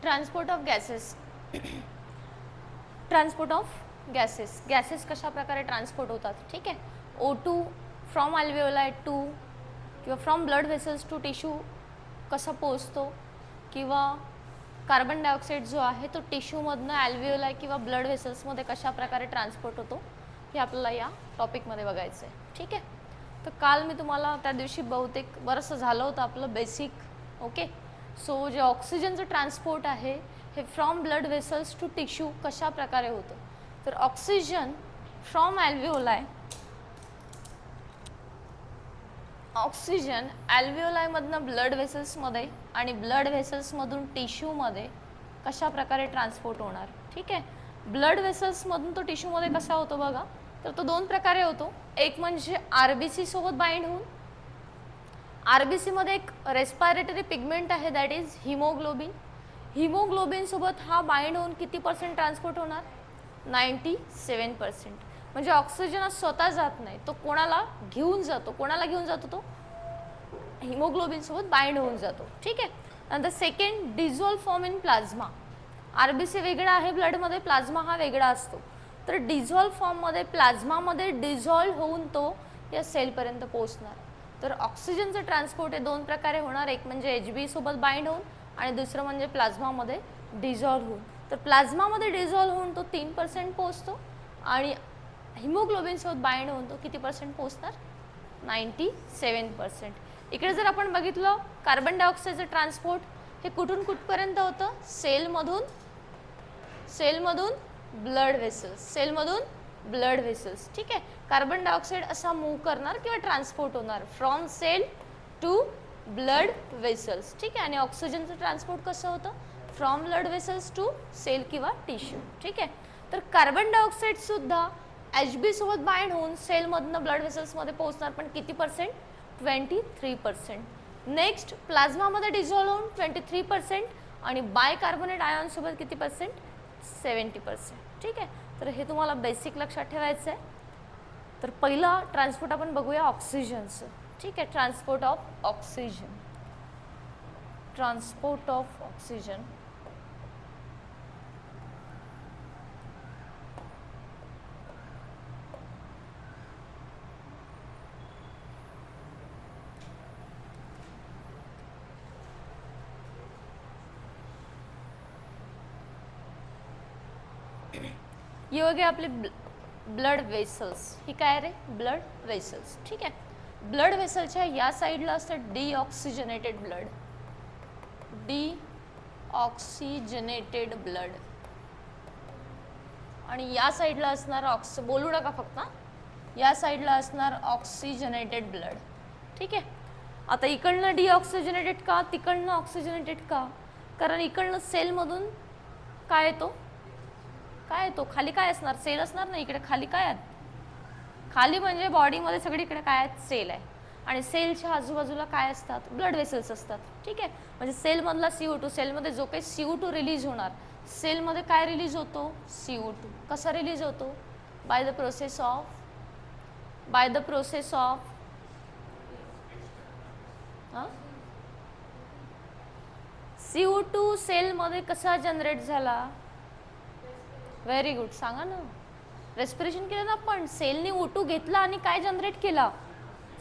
Transport of gases. Transport of gases. Gases कशा प्रकारे transport होतात, ठीक आहे. O2 फ्रॉम अल्व्हेओलाय टू किंवा from blood vessels to tissue कसा पोचतो, किंवा कार्बन डायऑक्साईड जो आहे तो टिश्यूमधनं अल्व्हेओलाय किंवा ब्लड व्हेसल्समध्ये कशा प्रकारे ट्रान्सपोर्ट होतो हे आपल्याला या टॉपिकमध्ये बघायचं आहे, ठीक आहे. तर काल मी तुम्हाला त्या दिवशी बहुतेक बरंचसं झालं होतं आपलं बेसिक. ओके, सो जे ऑक्सिजनचं ट्रान्सपोर्ट आहे हे from blood vessels to tissue कशा प्रकारे होतं. तर ऑक्सिजन फ्रॉम अल्व्हेओलाय, ऑक्सिजन अल्व्हेओलायमधनं ब्लड व्हेसल्समध्ये आणि ब्लड व्हेसल्समधून टिश्यूमध्ये कशा प्रकारे ट्रान्सपोर्ट होणार, ठीक आहे. ब्लड व्हेसल्समधून तो टिश्यूमध्ये कसा होतो बघा, तर तो दोन प्रकारे होतो. एक म्हणजे RBC सोबत बाइंड होऊन, RBC मध्ये एक रेस्पिरेटरी पिगमेंट आहे दॅट इज हिमोग्लोबिन. हिमोग्लोबिन सोबत हा बाइंड होऊन किती % ट्रान्सपोर्ट होणार, 97%. म्हणजे ऑक्सिजन स्वतः जात नाही, तो कोणाला घेऊन जातो, कोणाला घेऊन जातो, तो हिमोग्लोबिन सोबत बाइंड होऊन जातो, ठीक आहे. नंतर second, dissolve form in plasma. RBC वेगळा आहे ब्लडमध्ये, प्लाझ्मा हा वेगळा असतो. तर डिझॉल्व फॉर्ममध्ये प्लाझ्मामध्ये डिझॉल्व होऊन तो या सेलपर्यंत पोहोचणार. तर ऑक्सिजनचं ट्रान्सपोर्ट हे दोन प्रकारे होणार, एक म्हणजे HB सोबत बाइंड होऊन आणि दुसरं म्हणजे प्लाझ्मामध्ये डिझॉल्व होऊन. तर प्लाझ्मामध्ये डिझॉल्व होऊन तो 3% पोहोचतो आणि हिमोग्लोबिन सोबत बाइंड होऊन तो किती % पोहोचणार, 97%. इकडे जर आपण बघितलं कार्बन डायऑक्साईडचं ट्रान्सपोर्ट हे कुठून कुठपर्यंत होतं, सेलमधून ब्लड व्हेसल्स, सेलमधून ब्लड व्हेसल्स, ठीक आहे. कार्बन डायऑक्साईड असा मूव्ह करणार किंवा ट्रान्सपोर्ट होणार from cell to blood vessels, ठीक आहे. आणि ऑक्सिजनचं ट्रान्सपोर्ट कसं होतं, from blood vessels to cell किंवा टिश्यू, ठीक आहे. तर कार्बन डायऑक्साईड सुद्धा HB सोबत बाइंड होऊन सेलमधनं ब्लड व्हेसल्समध्ये पोहोचणार, पण किती %, 23%. नेक्स्ट, प्लाझ्मामध्ये डिझॉल्व होऊन 23% आणि बायकार्बोनेट आयॉनसोबत किती %, 70%, ठीक आहे. तर हे तुम्हाला बेसिक लक्षात ठेवायचं आहे. तर पहिला ट्रान्सपोर्ट आपण बघूया ऑक्सिजनचं, ठीक आहे. Transport of oxygen. Transport of oxygen ये हो गए आपले ब्लड वेसल्स. ही काय रे, ब्लड वेसल्स, ठीक आहे. ब्लड वेसलच्या या साईडला असतं डिऑक्सिजनेटेड ब्लड, डिऑक्सिजनेटेड ब्लड, आणि या साईडला असणार बोलू नका फक्त, या साईडला असणार ऑक्सिजनेटेड ब्लड, ठीक आहे. आता इकडनं डिऑक्सिजनेटेड का, तिकडनं ऑक्सिजनेटेड का, कारण इकडनं सेलमधून काय येतो, काय येतो खाली, काय असणार, सेल असणार ना. इकडे खाली काय आहेत, खाली म्हणजे बॉडीमध्ये सगळीकडे काय आहेत, सेल आहे. आणि सेलच्या आजूबाजूला काय असतात, ब्लड वेसल्स असतात, ठीक आहे. म्हणजे सेलमधला CO2, सेलमध्ये जो काही CO2 रिलीज होणार, सेलमध्ये काय रिलीज होतो, CO2. कसा रिलीज होतो, by the process of CO2 सेलमध्ये कसा जनरेट झाला, व्हेरी गुड, सांगा ना. रेस्पिरेशन केलं ना आपण, सेलने O2 घेतला आणि काय जनरेट केला,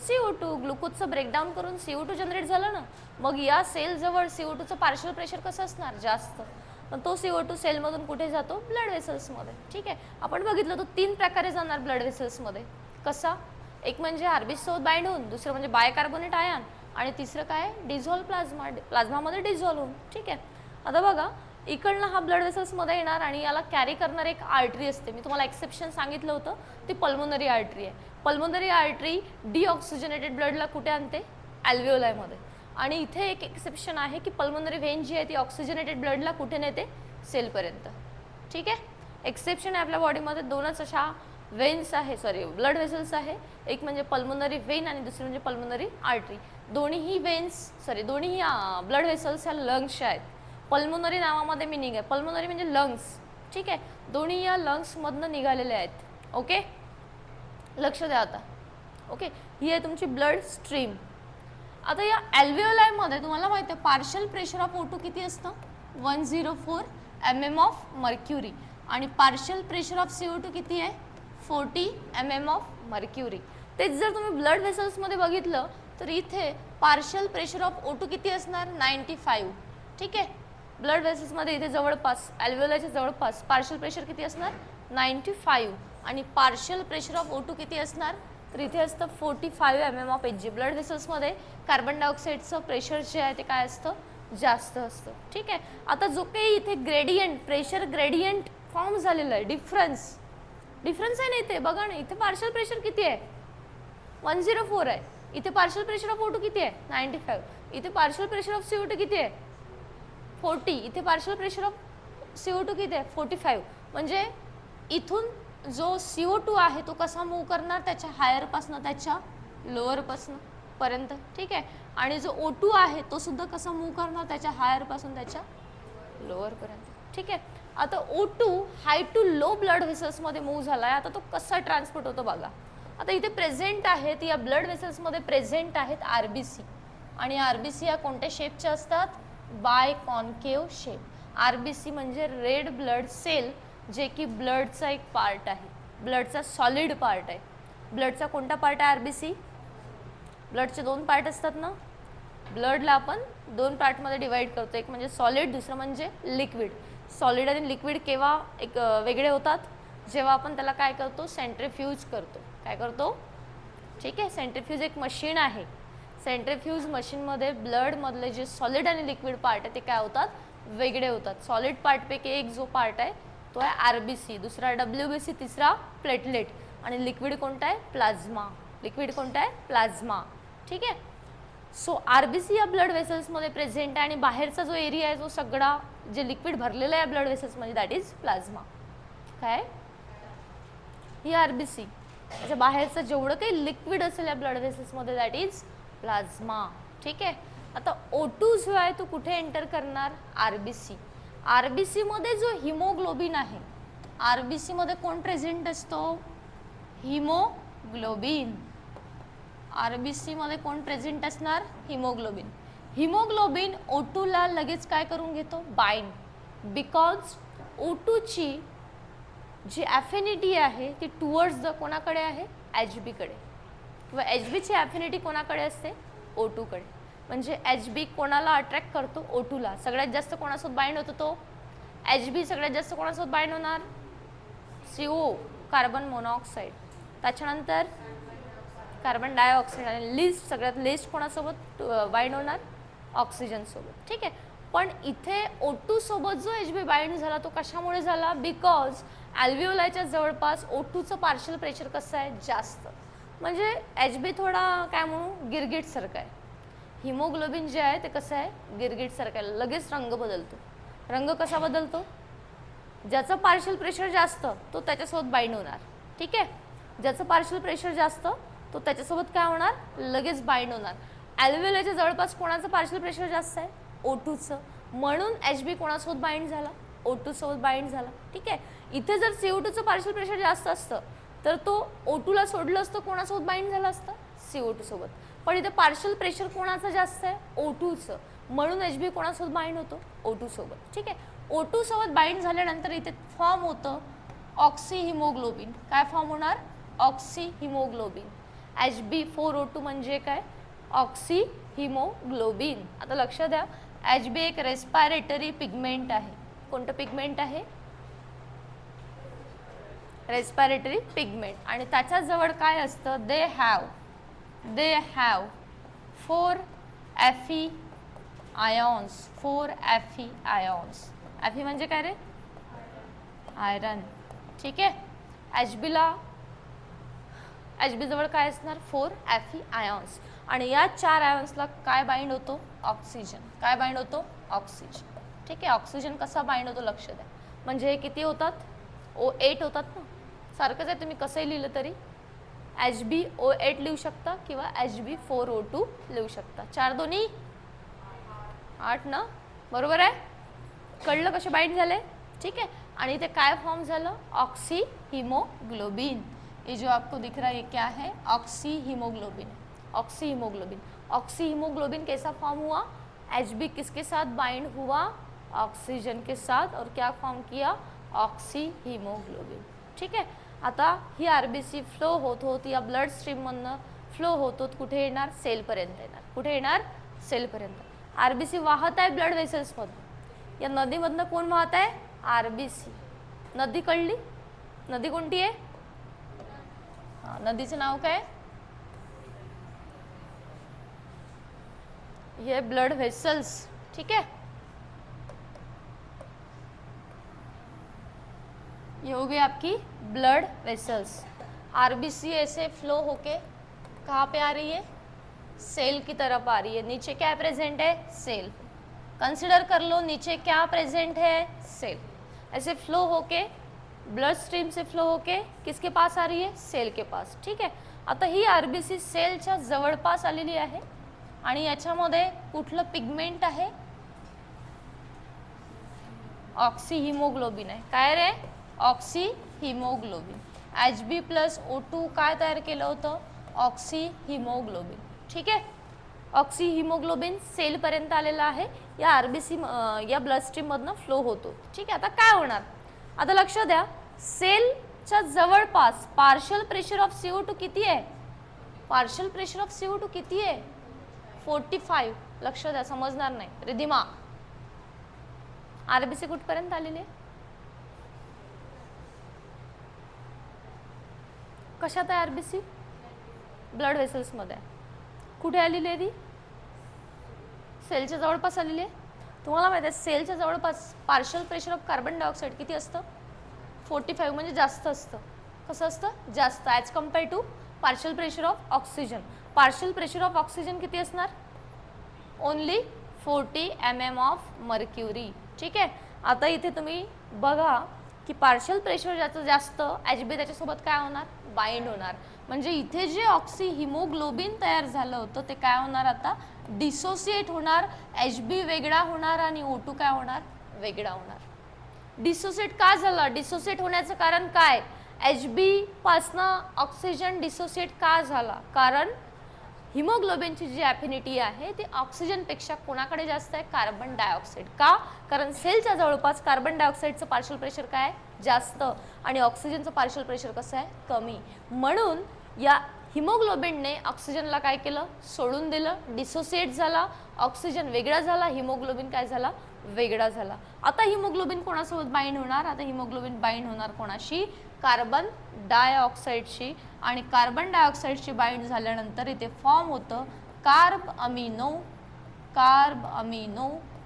CO2. ग्लुकोजचं ब्रेकडाऊन करून CO2 जनरेट झालं ना. मग या सेलजवळ CO2चं पार्शियल प्रेशर कसं असणार, जास्त, पण तो CO2 सेलमधून कुठे जातो, ब्लड व्हेसल्समध्ये, ठीक आहे. आपण बघितलं तो 3 प्रकारे जाणार ब्लड व्हेसल्समध्ये. कसा, एक म्हणजे RBC सोबत बाइंड होऊन, दुसरं म्हणजे बायकार्बोनेट आयन, आणि तिसरं काय, डिझॉल्व प्लाझ्मामध्ये डिझॉल्व होऊन, ठीक आहे. आता बघा इकडनं हा ब्लड व्हेसल्समध्ये येणार आणि याला कॅरी करणार एक आर्टरी असते. मी तुम्हाला एक्सेप्शन सांगितलं होतं, ती पल्मोनरी आर्टरी आहे. पल्मोनरी आर्टरी डिऑक्सिजनेटेड ब्लडला कुठे आणते, अल्व्हेओलायमध्ये. आणि इथे एक एक्सेप्शन आहे की पल्मोनरी व्हेन जी आहे ती ऑक्सिजनेटेड ब्लडला कुठे नेते, सेलपर्यंत, ठीक आहे. एक्सेप्शन आहे आपल्या बॉडीमध्ये, दोनच अशा वेन्स आहे, ब्लड व्हेसल्स आहे. एक म्हणजे पल्मोनरी व्हेन आणि दुसरी म्हणजे पल्मोनरी आर्टरी. दोन्ही ब्लड व्हेसल्स ह्या लंग्सच्या आहेत. पल्मोनरी नावामध्ये मिनिंग आहे, पल्मोनरी म्हणजे लंग्स, ठीक आहे. दोन्ही या लंग्समधनं निघालेले आहेत, ओके. लक्ष द्या आता, ओके. ही आहे तुमची ब्लड स्ट्रीम. आता या अल्व्हेओलायमध्ये तुम्हाला माहिती आहे पार्शियल प्रेशर ऑफ O2 किती असतं, 104 mm ऑफ मर्क्युरी आणि पार्शियल प्रेशर ऑफ CO2 किती आहे 40 mm ऑफ मर्क्युरी. तेच जर तुम्ही ब्लड व्हेसल्समध्ये बघितलं तर इथे पार्शियल प्रेशर ऑफ O2 किती असणार 95. ठीक आहे, ब्लड व्हेसल्समध्ये इथे जवळपास ॲल्व्हिओलाच्या जवळपास पार्शियल प्रेशर किती असणार 95 आणि पार्शियल प्रेशर ऑफ O2 किती असणार तर इथे असतं 45 mm ऑफ Hg. ब्लड व्हेसल्समध्ये कार्बन डायऑक्साईडचं प्रेशर जे आहे ते काय असतं जास्त असतं. ठीक आहे, आता जो काही इथे ग्रेडियंट प्रेशर ग्रेडियंट फॉर्म झालेलं आहे डिफरन्स आहे ना इथे बघा ना, इथे पार्शियल प्रेशर किती आहे 104 आहे, इथे पार्शियल प्रेशर ऑफ O2 किती आहे 95, इथे पार्शियल प्रेशर ऑफ CO2 किती आहे 40, इथे पार्शियल प्रेशर ऑफ CO2 किती आहे 45. म्हणजे इथून जो CO2 आहे तो कसा मूव्ह करणार त्याच्या हायरपासनं त्याच्या लोअरपासनं पर्यंत. ठीक आहे, आणि जो O2 आहे तो सुद्धा कसा मूव्ह करणार त्याच्या हायरपासून त्याच्या लोअरपर्यंत. ठीक आहे, आता O2 high to low blood व्हेसल्समध्ये मूव्ह झाला आहे. आता तो कसा ट्रान्सपोर्ट होतो बघा. आता इथे प्रेझेंट आहेत या ब्लड व्हेसल्समध्ये प्रेझेंट आहेत RBC आणि RBC या कोणत्या शेपच्या असतात बाय कॉन्केव शेप. RBC म्हणजे रेड ब्लड सेल जे की ब्लडचा एक पार्ट आहे, ब्लडचा सॉलिड पार्ट आहे. ब्लडचा कोणता पार्ट आहे RBC. ब्लडचे दोन पार्ट असतात ना, ब्लडला आपण दोन पार्टमध्ये डिवाइड करतो, एक म्हणजे सॉलिड दुसरं म्हणजे लिक्विड. सॉलिड आणि लिक्विड केव्हा एक वेगळे होतात जेव्हा आपण त्याला काय करतो सेंट्रीफ्यूज करतो. काय करतो ठीक आहे, सेंट्रीफ्यूज एक मशीन आहे. सेंट्रीफ्यूज मशीनमध्ये ब्लडमधले जे सॉलिड आणि लिक्विड पार्ट आहे ते काय होतात वेगळे होतात. सॉलिड पार्टपैकी एक जो पार्ट आहे तो आहे RBC, दुसरा WBC, तिसरा प्लेटलेट आणि लिक्विड कोणता आहे प्लाझ्मा. लिक्विड कोणता आहे प्लाझ्मा. ठीक आहे, सो RBC या ब्लड व्हेसल्समध्ये प्रेझेंट आहे आणि बाहेरचा जो एरिया आहे जो सगळा जे लिक्विड भरलेला आहे ब्लड व्हेसल्समध्ये दॅट इज प्लाझ्मा. काय ही RBC म्हणजे बाहेरचं जेवढं काही लिक्विड असेल या ब्लड व्हेसल्समध्ये दॅट इज प्लाझ्मा. ठीक आहे, आता O2 जो आहे तो कुठे एंटर करणार RBC. RBC मध्ये जो हिमोग्लोबिन आहे, RBC मध्ये कोण प्रेझेंट असतो हिमोग्लोबिन. RBC मध्ये कोण प्रेझेंट असणार हिमोग्लोबिन. हिमोग्लोबिन O2 ला लगेच काय करून घेतो बाइंड, बिकॉज O2 ची जी ॲफिनिटी आहे ती टुवर्ड्स द कोणाकडे आहे HB कडे, किंवा HB ची ॲफिनिटी कोणाकडे असते O2 कडे. म्हणजे HB कोणाला अट्रॅक्ट करतो O2 ला. सगळ्यात जास्त कोणासोबत बाइंड होतो तो HB. सगळ्यात जास्त कोणासोबत बाइंड होणार CO कार्बन मोनॉक्साईड, त्याच्यानंतर कार्बन डायऑक्साईड आणि लिस्ट सगळ्यात लिस्ट कोणासोबत बाइंड होणार ऑक्सिजन सोबत. ठीक आहे, पण इथे O2 सोबत जो HB बाइंड झाला तो कशामुळे झाला बिकॉज ॲल्व्हिओलाच्या जवळपास O2चं पार्शियल प्रेशर कसं आहे जास्त. म्हणजे HB थोडा काय म्हणू गिरगिट सारखा आहे. हिमोग्लोबिन जे आहे ते कसं आहे गिरगिट सारखं आहे, लगेच रंग बदलतो. रंग कसा बदलतो ज्याचं पार्शियल प्रेशर जास्त तो त्याच्यासोबत बाइंड होणार. ठीक आहे, ज्याचं पार्शियल प्रेशर जास्त तो त्याच्यासोबत काय होणार लगेच बाइंड होणार. ॲल्व्हिओलाच्या जवळपास कोणाचं पार्शियल प्रेशर जास्त आहे O2चं, म्हणून HB कोणासोबत बाइंड झाला O2 सोबत बाइंड झाला. ठीक आहे, इथे जर CO2चं पार्शियल प्रेशर जास्त असतं तर तो O2 ला सोडलं असतं कोणासोबत बाइंड झालं असतं CO2 सोबत. पण इथे पार्शियल प्रेशर कोणाचं जास्त आहे O2चं, म्हणून HB कोणासोबत बाइंड होतो O2 सोबत. ठीक आहे, O2 सोबत बाइंड झाल्यानंतर इथे फॉर्म होतं ऑक्सी हिमोग्लोबिन. काय फॉर्म होणार ऑक्सी हिमोग्लोबिन. HB4O2 म्हणजे काय ऑक्सी हिमोग्लोबिन. आता लक्ष द्या HB एक रेस्पायरेटरी पिगमेंट आहे. कोणतं पिगमेंट आहे रेस्पायरेटरी पिगमेंट. आणि त्याच्या जवळ काय असतं they have 4 Fe ions. 4 Fe ions. Fe म्हणजे काय रे आयरन. ठीक आहे, HB जवळ काय असणार 4 Fe आयॉन्स आणि या 4 आयॉन्सला काय बाइंड होतो ऑक्सिजन. काय बाइंड होतो ऑक्सिजन. ठीक आहे, ऑक्सिजन कसा बाइंड होतो लक्ष द्या. म्हणजे हे किती होतात O8 होतात ना, सारखंच आहे तुम्ही कसंही लिहिलं तरी HbO8 लिहू शकता किंवा HB4O2 लिहू शकता. 4 दोन्ही 8 ना, बरोबर आहे. कळलं कसे बाइंड झाले. ठीक है, आणि इथे काय फॉर्म झालं ऑक्सी हीमोग्लोबिन. ये जो आपको दिख रहा है ये क्या है oxy haemoglobin. Oxy haemoglobin. Oxy haemoglobin कैसा फॉर्म हुआ HB किसके साथ बाइंड हुआ ऑक्सीजन के साथ और क्या फॉर्म किया, ऑक्सी हिमोग्लोबिन. ठीक आहे. आता ही आरबीसी फ्लो होत होत या ब्लड स्ट्रीम मधनं फ्लो होत होत कुठे येणार, सेलपर्यंत येणार. कुठे येणार, सेलपर्यंत. आरबीसी वाहत आहे ब्लड वेसल्स मधून. या नदीमधनं कोण वाहत आहे, आरबीसी. नदी कळली, नदी कोणती आहे, नदीचं नाव काय, ये ब्लड वेसल्स. ठीक है, ये हो गई आपकी ब्लड वेसल्स. आरबीसी ऐसे फ्लो होके कहाँ पे आ रही है, सेल की तरफ आ रही है. नीचे क्या प्रेजेंट है, सेल. कंसिडर कर लो नीचे क्या प्रेजेंट है, सेल. ऐसे फ्लो होके ब्लड स्ट्रीम से फ्लो होके किसके पास आ रही है, सेल के पास. ठीक आहे. आता ही आरबीसी सेलच्या जवळपास आलेली आहे आणि याच्यामध्ये कुठलं पिगमेंट आहे, ऑक्सी हिमोग्लोबिन आहे. काय रे, ऑक्सी हिमोग्लोबिन. Hb+O2 काय तयार केलं होतं, ऑक्सी हिमोग्लोबिन. ठीक आहे. ऑक्सी हिमोग्लोबिन सेलपर्यंत आलेला आहे, या आरबीसी या ब्लड स्ट्रीम मधनं फ्लो होतो. ठीक आहे. आता काय होणार, आता लक्ष द्या, सेलच्या जवळपास पार्शियल प्रेशर ऑफ CO2 किती आहे, पार्शियल प्रेशर ऑफ CO2 किती आहे, 45. लक्ष द्या, समजणार नाही. रिधिमा, आरबीसी कुठपर्यंत आलेली आहे, कशात आहे आरबीसी, ब्लड वेसल्स मध्ये. कुठे आलेली आहे ती, सेलच्या जवळपास आलेली आहे. तुम्हाला माहिती आहे सेलच्या जवळपास partial pressure of carbon dioxide किती असतं, 45, म्हणजे जास्त असतं. कसं असतं, जास्त, as compare to partial pressure of oxygen. Partial pressure of oxygen किती असणार, ओनली 40 mm ऑफ मर्क्युरी. ठीक आहे. आता इथे तुम्ही बघा की पार्शियल प्रेशर ज्याचं जास्त, Hb त्याच्यासोबत काय होणार, बाइंड होणार. म्हणजे इथे जे ऑक्सी हिमोग्लोबिन तयार झालं होतं ते काय होणार, आता डिसोसिएट होणार. Hb वेगळा होणार आणि O2 काय होणार, वेगळा होणार. डिसोसिएट का झालं, डिसोसिएट होण्याचं कारण काय, Hb पासनं ऑक्सिजन डिसोसिएट का झाला, कारण हिमोग्लोबिनची जी ॲफिनिटी आहे ती ऑक्सिजनपेक्षा कोणाकडे जास्त आहे, कार्बन डायऑक्साईड. का, कारण सेलच्या जवळपास कार्बन डायऑक्साईडचं पार्शियल प्रेशर काय आहे, जास्त, आणि ऑक्सिजनचं पार्शियल प्रेशर कसं आहे, कमी. म्हणून या हिमोग्लोबिनने ऑक्सिजनला काय केलं, सोडून दिलं, डिसोसिएट झाला, ऑक्सिजन वेगळा झाला, हिमोग्लोबिन काय झाला, वेगळा झाला. आता हिमोग्लोबिन कोणासोबत बाइंड होणार, आता हिमोग्लोबिन बाइंड होणार कोणाशी, कार्बन डायऑक्साईडशी. आणि कार्बन डायऑक्साईडशी बाइंड झाल्यानंतर इथे फॉर्म होतं कार्ब अमिनो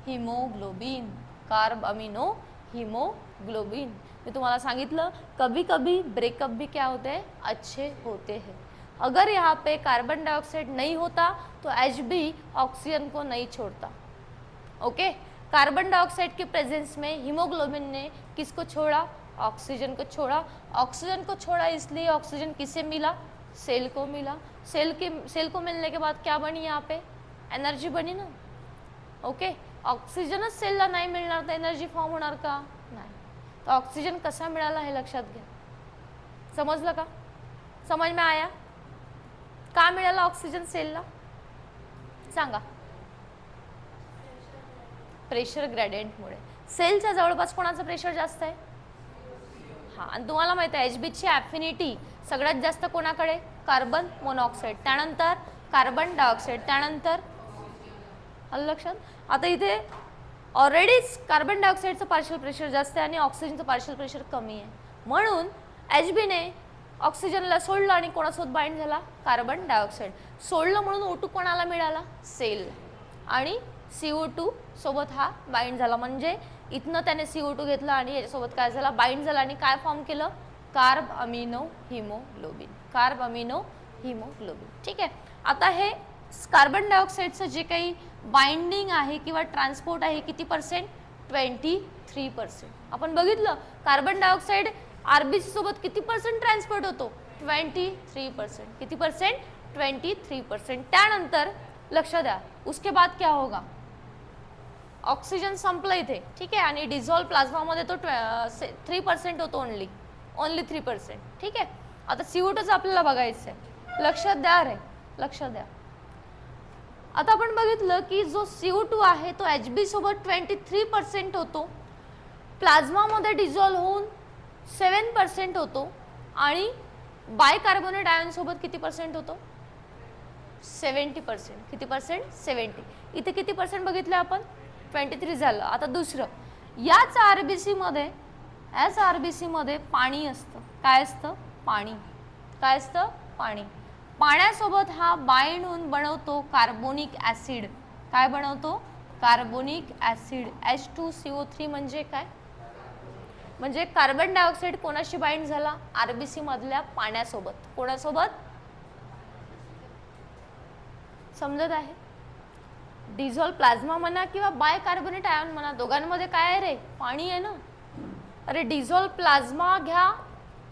हिमोग्लोबिन. कार्ब अमिनो हिमोग्लोबिन. मी तुम्हाला सांगितलं कभी कभी ब्रेकअप भी क्या होते हैं, अच्छे होते हैं. अगर यहाँ पे कार्बन डाइऑक्साइड नहीं होता तो Hb ऑक्सीजन को नहीं छोड़ता. ओके. कार्बन डाइऑक्साइड के प्रेजेंस में हीमोग्लोबिन ने किसको छोड़ा, ऑक्सीजन को छोड़ा. ऑक्सीजन को छोड़ा इसलिए ऑक्सीजन किसे मिला, सेल को मिला. सेल को मिलने के बाद क्या बनी, यहाँ पे एनर्जी बनी ना. ओके. ऑक्सिजनच सेलला नाही मिळणार तर एनर्जी फॉर्म होणार का, नाही. तो ऑक्सीजन कसा मिळाला हे लक्षात घ्या. समजलं का, समझ में आया, का मिळाला ऑक्सिजन सेलला, सांगा. प्रेशर ग्रेडियंटमुळे. सेलच्या जवळपास कोणाचं प्रेशर जास्त आहे, हां. आणि तुम्हाला माहिती आहे Hbची ॲफिनिटी सगळ्यात जास्त कोणाकडे, कार्बन मोनॉक्साईड, त्यानंतर कार्बन डायऑक्साईड, त्यानंतर, आलं लक्षात. आता इथे ऑलरेडीच कार्बन डायऑक्साईडचं पार्शियल प्रेशर जास्त आहे आणि ऑक्सिजनचं पार्शियल प्रेशर कमी आहे. म्हणून Hbने ऑक्सिजनला सोडलं आणि कोणासोबत बाइंड झाला, कार्बन डायऑक्साईड. सोडलं म्हणून O2 कोणाला मिळाला, सेल, आणि CO2 सोबत हा बाइंड झाला. म्हणजे इथनं त्याने CO2 घेतला आणि याच्यासोबत काय झाला, बाइंड झाला आणि काय फॉर्म केलं, कार्ब अमिनो हिमोग्लोबिन. कार्ब अमिनो हिमोग्लोबिन. ठीक आहे. आता हे कार्बन डायऑक्साईडचं जे काही बाइंडिंग आहे किंवा ट्रान्सपोर्ट आहे किती पर्सेंट, 23%. आपण बघितलं कार्बन डायऑक्साईड आरबीसी सोबत किती पर्सेंट ट्रान्सपोर्ट होतो, 23%. किती पर्सेंट, 23%. त्यानंतर लक्ष द्या, उसके बाद क्या होगा, ऑक्सिजन संपलं इथे. ठीक आहे. आणि डिझॉल्व प्लाझ्मामध्ये तो 3% होतो, ओनली 3%. ठीक आहे. आता CO2च आपल्याला बघायचं आहे. लक्षात द्या रे, लक्षात द्या. आता आपण बघितलं की जो CO2 आहे तो HB सोबत 23% होतो, प्लाझ्मामध्ये डिझॉल्व्ह होऊन 7% होतो आणि बायकार्बोनेट आयन सोबत किती पर्सेंट होतो? 70%. किती पर्सेंट? 70. इथे किती पर्सेंट बघितलं आपण? 23 झालं. आता दुसरं, याच आरबीसी मध्ये पाणी असतं. काय असतं? पाणी. काय असतं? पाणी. पाण्यासोबत हा बाइंड होऊन बनवतो कार्बोनिक ऍसिड. काय बनवतो? Carbonic acid. H2CO3 म्हणजे काय? म्हणजे कार्बन डायऑक्साईड कोणाशी बाइंड झाला? आरबीसी मधल्या पाण्यासोबत. कोणासोबत? समजत आहे? डिझॉल्व प्लाझ्मा म्हणा किंवा बायकार्बोनेट आयन म्हणा, दोघांमध्ये काय आहे रे? पाणी आहे ना. अरे डिझॉल्व प्लाझ्मा घ्या,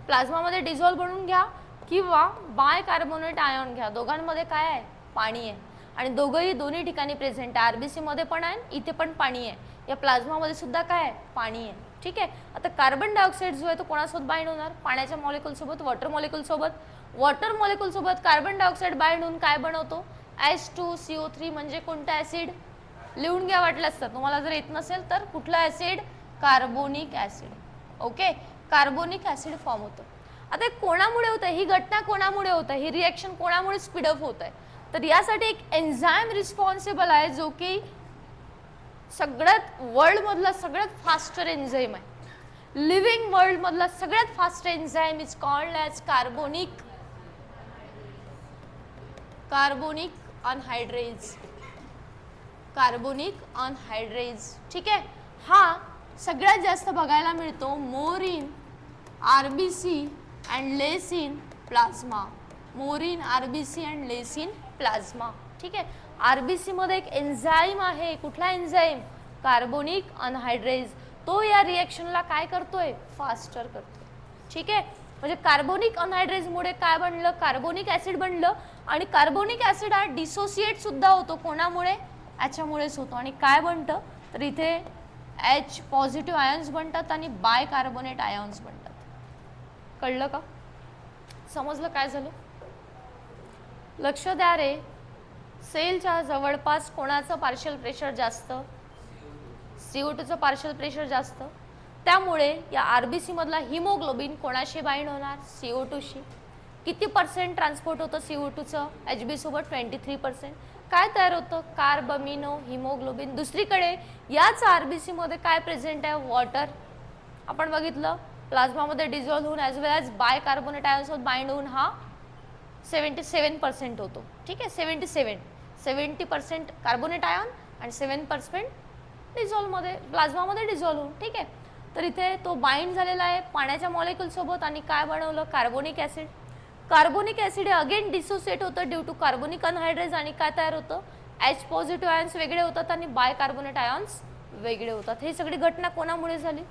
प्लाझ्मामध्ये डिझॉल्व बनवून घ्या किंवा बायकार्बोनेट आयन घ्या, दोघांमध्ये काय आहे? पाणी आहे. आणि दोघंही दोन्ही ठिकाणी प्रेझेंट आहे. आरबीसी मध्ये पण आहे, इथे पण पाणी आहे. या प्लाझ्मामध्ये सुद्धा काय आहे? पाणी आहे. ठीक आहे. आता कार्बन डायऑक्साईड जो आहे तो कोणासोबत बाइंड होणार? पाण्याच्या मॉलिक्यूल सोबत, वॉटर मॉलिक्यूल सोबत. वॉटर मॉलिक्यूल सोबत कार्बन डायऑक्साईड बाइंड होऊन काय बनवतो? H2CO3 म्हणजे कोणता ऍसिड? लिहून घ्या वाटलंच तर. तुम्हाला जर येत नसेल तर कुठला acid? Carbonic acid. Okay, carbonic acid form होतं. आता कोणामुळे होतं? ही घटना कोणामुळे होतं? ही रिएक्शन कोणामुळे स्पीडअप होत आहे? तर यासाठी एक एन्झाईम रिस्पॉन्सिबल आहे जो की सगळ्यात वर्ल्ड मधला सगळ्यात फास्टर एन्झाईम आहे. लिव्हिंग वर्ल्ड मधला सगळ्यात fast enzyme is called as carbonic anhydrase. Carbonic anhydrase. ठीक आहे. हा सगळ्यात जास्त बघायला मिळतो more in RBC and less in plasma. More in RBC and less in plasma. ठीक आहे. आरबीसी मध्ये एक एन्झाईम आहे. कुठला एन्झाईम? कार्बोनिक अनहायड्रेज. तो या रिएक्शनला काय करतोय? फास्टर करतोय. ठीक आहे. म्हणजे कार्बोनिक अनहायड्रेज मुळे काय बनलं? कार्बोनिक ऍसिड बनलं. आणि कार्बोनिक ऍसिड हा डिसोसिएट सुद्धा होतो. कोणामुळे? याच्यामुळेच होतो. आणि काय बनतं? तर इथे H पॉझिटिव्ह आयन्स बनतात आणि बायकार्बोनेट आयन्स बनतात. कळलं का? समजलं काय झालं? लक्ष द्या रे. सेलच्या जवळपास कोणाचं पार्शियल प्रेशर जास्त? CO2चं पार्शियल प्रेशर जास्त. त्यामुळे या आरबीसी मधला हिमोग्लोबिन कोणाशी बाइंड होणार? CO2शी. किती पर्सेंट ट्रान्सपोर्ट होतं CO2चं? HB सोबत 23%. काय तयार होतं? कार्बमिनो हिमोग्लोबिन. दुसरीकडे याच आरबीसी मध्ये काय प्रेझेंट आहे? वॉटर. आपण बघितलं प्लाझ्मामध्ये डिझॉल्व्ह होऊन as well as bicarbonate आयनसोबत bind होऊन हा 77% होतो. ठीक आहे. 70% कार्बोनेट आयन आणि 7% डिझॉल्व्हमध्ये प्लाझ्मामध्ये डिझॉल्व्ह होऊन. ठीक आहे. तर इथे तो बाइंड झालेला आहे पाण्याच्या मॉलिक्यूल सोबत आणि काय बनवलं? Carbonic acid. कार्बोनिक ऍसिड हे अगेन डिसोसिएट होतं ड्यू टू कार्बोनिक अनहायड्रेज आणि काय तयार होतं? H पॉझिटिव्ह आयन्स वेगळे होतात आणि बायकार्बोनेट आयन्स वेगळे होतात. ही सगळी घटना कोणामुळे झाली?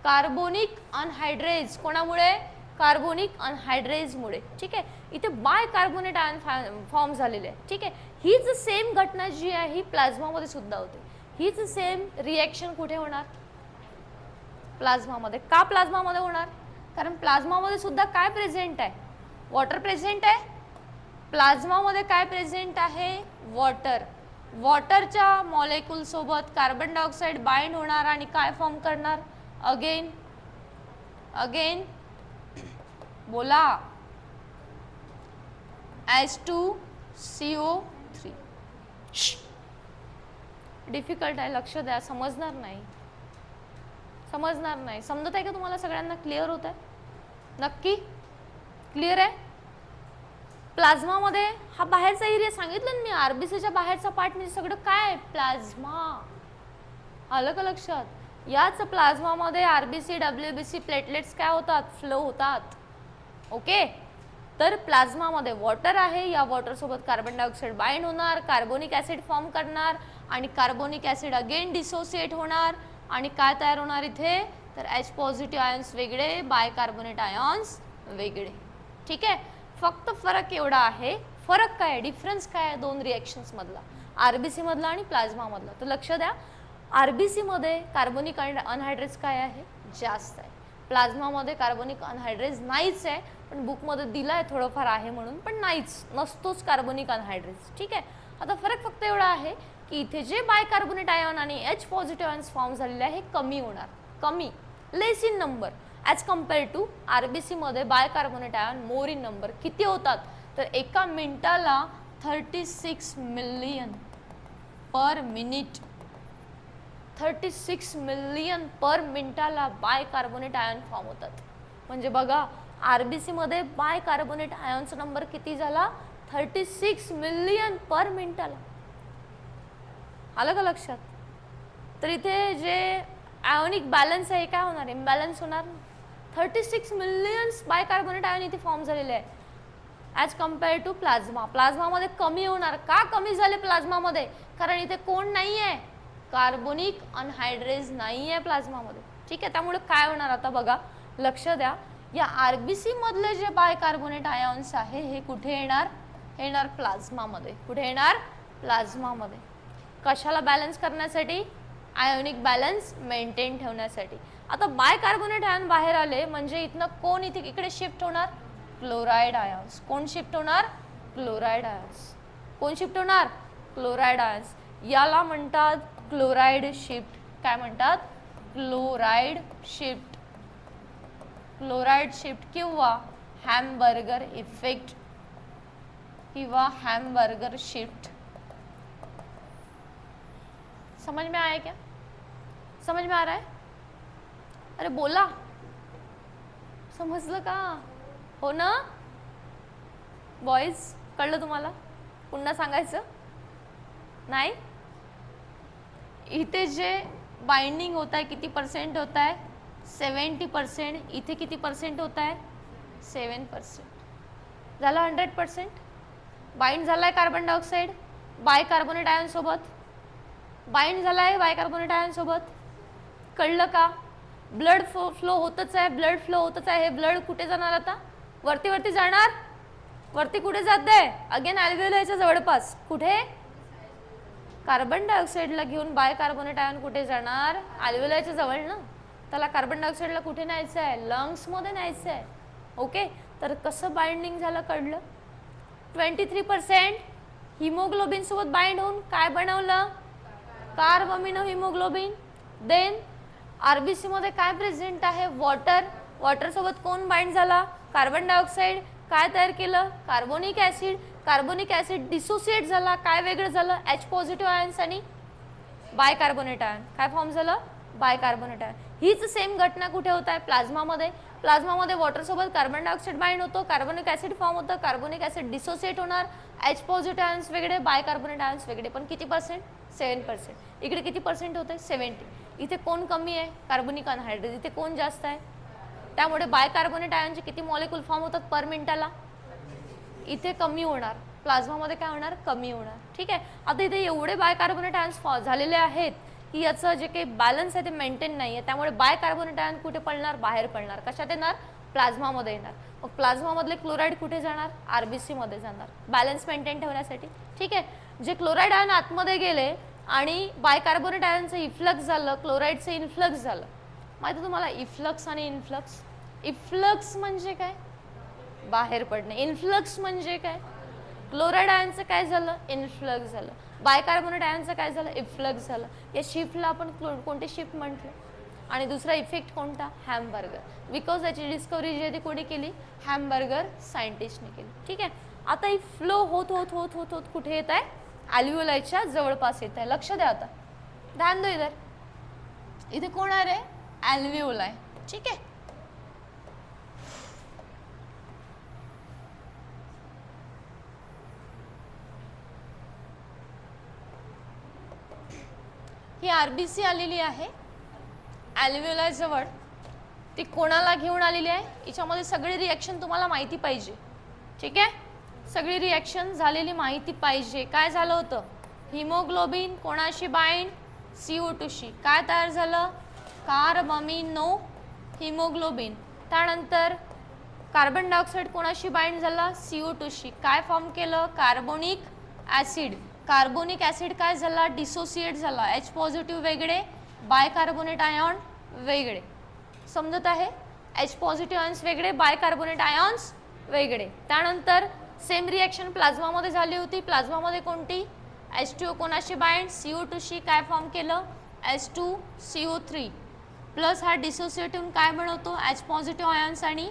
कार्बोनिक अनहायड्रेज. कोणामुळे? कार्बोनिक अनहायड्रेजमुळे. ठीक आहे. इथे बायकार्बोनेट आयन फॉर्म झालेले आहे. ठीक आहे. हीच सेम घटना जी आहे ही प्लाझ्मामध्ये सुद्धा होते. हीच सेम रिएक्शन कुठे होणार? प्लाझ्मामध्ये. का प्लाझ्मामध्ये होणार? कारण प्लाझ्मामध्ये सुद्धा काय प्रेझेंट आहे? वॉटर प्रेझेंट आहे. प्लाझ्मामध्ये काय प्रेझेंट आहे? वॉटर. वॉटरच्या मॉलिक्यूल सोबत कार्बन डायऑक्साईड बाइंड होणार आणि काय फॉर्म करणार? अगेन बोला. H2CO3. डिफिकल्ट आहे. लक्ष द्या. समजणार नाही. समजत आहे का तुम्हाला? सगळ्यांना क्लिअर होत आहे? नक्की क्लिअर आहे? प्लाझ्मामध्ये हा बाहेरचा एरिया सांगितलं ना मी. आरबीसीच्या बाहेरचा पार्ट म्हणजे सगळं काय? प्लाझ्मा. आलं का लक्षात? याच प्लाझ्मामध्ये आरबीसी, डब्ल्यूबीसी, प्लेटलेट्स काय होतात? फ्लो होतात. ओके. तर प्लाझ्मामध्ये वॉटर आहे. या वॉटर सोबत कार्बन डायऑक्साईड बाइंड होणार, कार्बोनिक ऍसिड फॉर्म करणार आणि कार्बोनिक ऍसिड अगेन डिसोसिएट होणार आणि काय तयार होणार इथे? तर H पॉझिटिव्ह आयन्स वेगळे, बायकार्बोनेट आयन्स वेगळे. ठीक आहे. फक्त फरक एवढा आहे. फरक काय आहे? डिफरन्स काय आहे दोन रिएक्शन्स मधला? आरबीसी मधला आणि प्लाझ्मा मधला. तर लक्ष द्या. आरबीसी मध्ये कार्बोनिक अनहायड्रेज काय आहे? जास्त आहे. प्लाझ्मामध्ये कार्बोनिक अनहायड्रेज नाहीच आहे. पण बुकमध्ये दिलं आहे थोडंफार आहे म्हणून, पण नाहीच, नसतोच कार्बोनिक अनहायड्रेज. ठीक आहे. आता फरक फक्त एवढा आहे की इथे जे बायकार्बोनेट आयन आणि H पॉझिटिव्ह आयन्स फॉर्म झालेले आहे हे कमी होणार, कमी, less in number as compare to RBC मध्ये bicarbonate ion more in number. किती होतात तर एका मिनिटाला 36 million per minute, 36 million per मिनिटाला बायकार्बोनेट आयन फॉर्म होतात. म्हणजे बघा RBC मध्ये बायकार्बोनेट आयनचा नंबर किती झाला, 36 मिलियन पर मिनिटाला. आलं का लक्षात? तर इथे जे आयोनिक बॅलन्स आहे काय होणार, इम्बॅलन्स होणार. 36 मिलियन्स बायकार्बोनेट आयन इथे फॉर्म झालेले आहे ॲज कम्पेअर टू प्लाझ्मा. प्लाझ्मामध्ये कमी होणार. का कमी झाले प्लाझ्मामध्ये, कारण इथे कोण नाही आहे, कार्बोनिक अनहायड्रेज नाही आहे प्लाझ्मामध्ये. ठीक आहे, त्यामुळे काय होणार आता बघा, लक्ष द्या, या RBC मधले जे बायकार्बोनेट आयन्स आहे हे कुठे येणार, येणार प्लाझ्मामध्ये. कुठे येणार, प्लाझ्मामध्ये. कशाला बॅलन्स करण्यासाठी, आयोनिक बॅलन्स मेंटेन ठेवण्यासाठी. आता बायकार्बोनेट आयन बाहेर आले म्हणजे इथनं कोण इकडे शिफ्ट होणार, क्लोराइड आयन्स. कोण शिफ्ट होणार, क्लोराइड आयन्स. कोण शिफ्ट होणार, क्लोराइड आयन्स. याला म्हणतात क्लोराइड शिफ्ट. काय म्हणतात, क्लोराइड शिफ्ट. क्लोराइड शिफ्ट किंवा हॅमबर्गर इफेक्ट किंवा हॅमबर्गर शिफ्ट. समझ में आया क्या, समझ में आ रहा है, अरे बोला, समजलं का, हो ना बॉयज, कळलं तुम्हाला, पुन्हा सांगायचं नाही. इथे जे बाइंडिंग होता है किती परसेंट होता है, 70%. इथे किती परसेंट होता है, 7%. झालं 100%. बाइंड झाला आहे कार्बन डायऑक्साईड बायकार्बोनेट आयन सोबत, बाइंड झाला आहे बायकार्बोनेट आयन सोबत. कळलं का, ब्लड फ्लो होतच आहे, ब्लड फ्लो होतच आहे. हे ब्लड कुठे जाणार आता, वरती वरती जाणार. वरती कुठे जात आहे, अगेन अल्व्हेओलाच्या जवळपास. कुठे, कार्बन डायऑक्साईडला घेऊन बायकार्बोनेट आयन कुठे जाणार, अल्व्हेओलाच्या जवळ ना. त्याला कार्बन डायऑक्साईडला कुठे न्यायचं आहे, लंग्समध्ये न्यायचं आहे. ओके, तर कसं बाइंडिंग झालं कळलं. 23% हिमोग्लोबिन सोबत बाइंड होऊन काय बनवलं, कार्ब अमिनो हिमोग्लोबिन. देन RBC मध्ये काय प्रेझेंट आहे, वॉटर. वॉटर सोबत कोण बाइंड झाला, कार्बन डायऑक्साईड. काय तयार केलं, carbonic acid. Carbonic acid dissociate झाला, काय वेगळं झालं, H पॉझिटिव्ह आयन्स आणि बायकार्बोनेट आयन. काय फॉर्म झालं, बायकार्बोनेट आयन. हीच सेम घटना कुठे होत आहे, प्लाझ्मामध्ये. प्लाझ्मामध्ये वॉटर सोबत कार्बन डायऑक्साईड बाइंड होतो, कार्बोनिक ॲसिड फॉर्म होतं, कार्बोनिक ॲसिड डिसोसिएट होणार, H पॉझिटिव्ह आयन्स वेगळे, बायकार्बोनेट आयन्स वेगळे. पण किती पर्सेंट, 7%. इकडे किती पर्सेंट होते, 70. इथे कोण कमी आहे, कार्बोनिक अनहायड्रेज. इथे कोण जास्त आहे, त्यामुळे बायकार्बोनेट आयनचे किती मॉलिक्यूल फॉर्म होतात पर मिनिटाला, इथे कमी होणार. प्लाझ्मामध्ये काय होणार, कमी होणार. ठीक आहे, आता इथे एवढे बायकार्बोनेट आयन्स झालेले आहेत की याचं जे काही बॅलन्स आहे ते मेंटेन नाही आहे. त्यामुळे बायकार्बोनेट आयन कुठे पडणार, बाहेर पडणार. कशात येणार, प्लाझ्मामध्ये येणार. मग प्लाझ्मामधले क्लोराईड कुठे जाणार, RBC मध्ये जाणार, बॅलन्स मेंटेन ठेवण्यासाठी. ठीक आहे, जे क्लोराईड आयन आतमध्ये गेले आणि बायकार्बोनेट आयनचं इफ्लक्स झालं, क्लोराईडचं इन्फ्लक्स झालं. माहिती तुम्हाला इफ्लक्स आणि इन्फ्लक्स. इफ्लक्स म्हणजे काय, बाहेर पडणे. इन्फ्लक्स म्हणजे काय, क्लोराईड आयनचं काय झालं, इन्फ्लक्स झालं. बायकार्बोनेट आयनचं काय झालं, इफ्लक्स झालं. या शिफ्टला आपण कोणते शिफ्ट म्हटलं. आणि दुसरा इफेक्ट कोणता, हॅमबर्गर. बिकॉज याची डिस्कवरी जी आहे ती कोणी केली, हॅमबर्गर सायंटिस्टने केली. ठीक आहे, आता ही फ्लो होत होत होत होत होत कुठे येत आहे, अल्व्हेओलाच्या जवळपास येत आहे. लक्ष द्या, आता ध्यान दो इधर. इथे कोण आहे रे, अल्व्हेओलाई. ठीक आहे, ही RBC आलेली आहे अल्व्हेओलाई जवळ. ती कोणाला घेऊन आलेली आहे, याच्यामध्ये सगळी रिॲक्शन तुम्हाला माहिती पाहिजे. ठीक आहे, सगळी रिॲक्शन झालेली माहिती पाहिजे. काय झालं होतं, हिमोग्लोबिन कोणाशी बाइंड, CO2शी. काय तयार झालं, कार्ब अमिनो हिमोग्लोबिन. त्यानंतर कार्बन डायऑक्साईड कोणाशी बाइंड झाला, CO2शी. काय फॉर्म केलं, कार्बोनिक ॲसिड. कार्बोनिक ॲसिड काय झाला, डिसोसिएट झाला. H पॉझिटिव्ह वेगळे, बायकार्बोनेट आयन वेगळे. समजत आहे, H पॉझिटिव्ह आयन्स वेगळे, बायकार्बोनेट आयन्स वेगळे. त्यानंतर सेम रिॲक्शन प्लाझ्मामध्ये झाली होती. प्लाझ्मामध्ये कोणती, H2O कोणाशी बाइंड, CO2 शी काय फॉर्म केलं, H2CO3 प्लस हा डिसोसिएट होऊन काय बनवतो, H पॉझिटिव्ह आयन्स आणि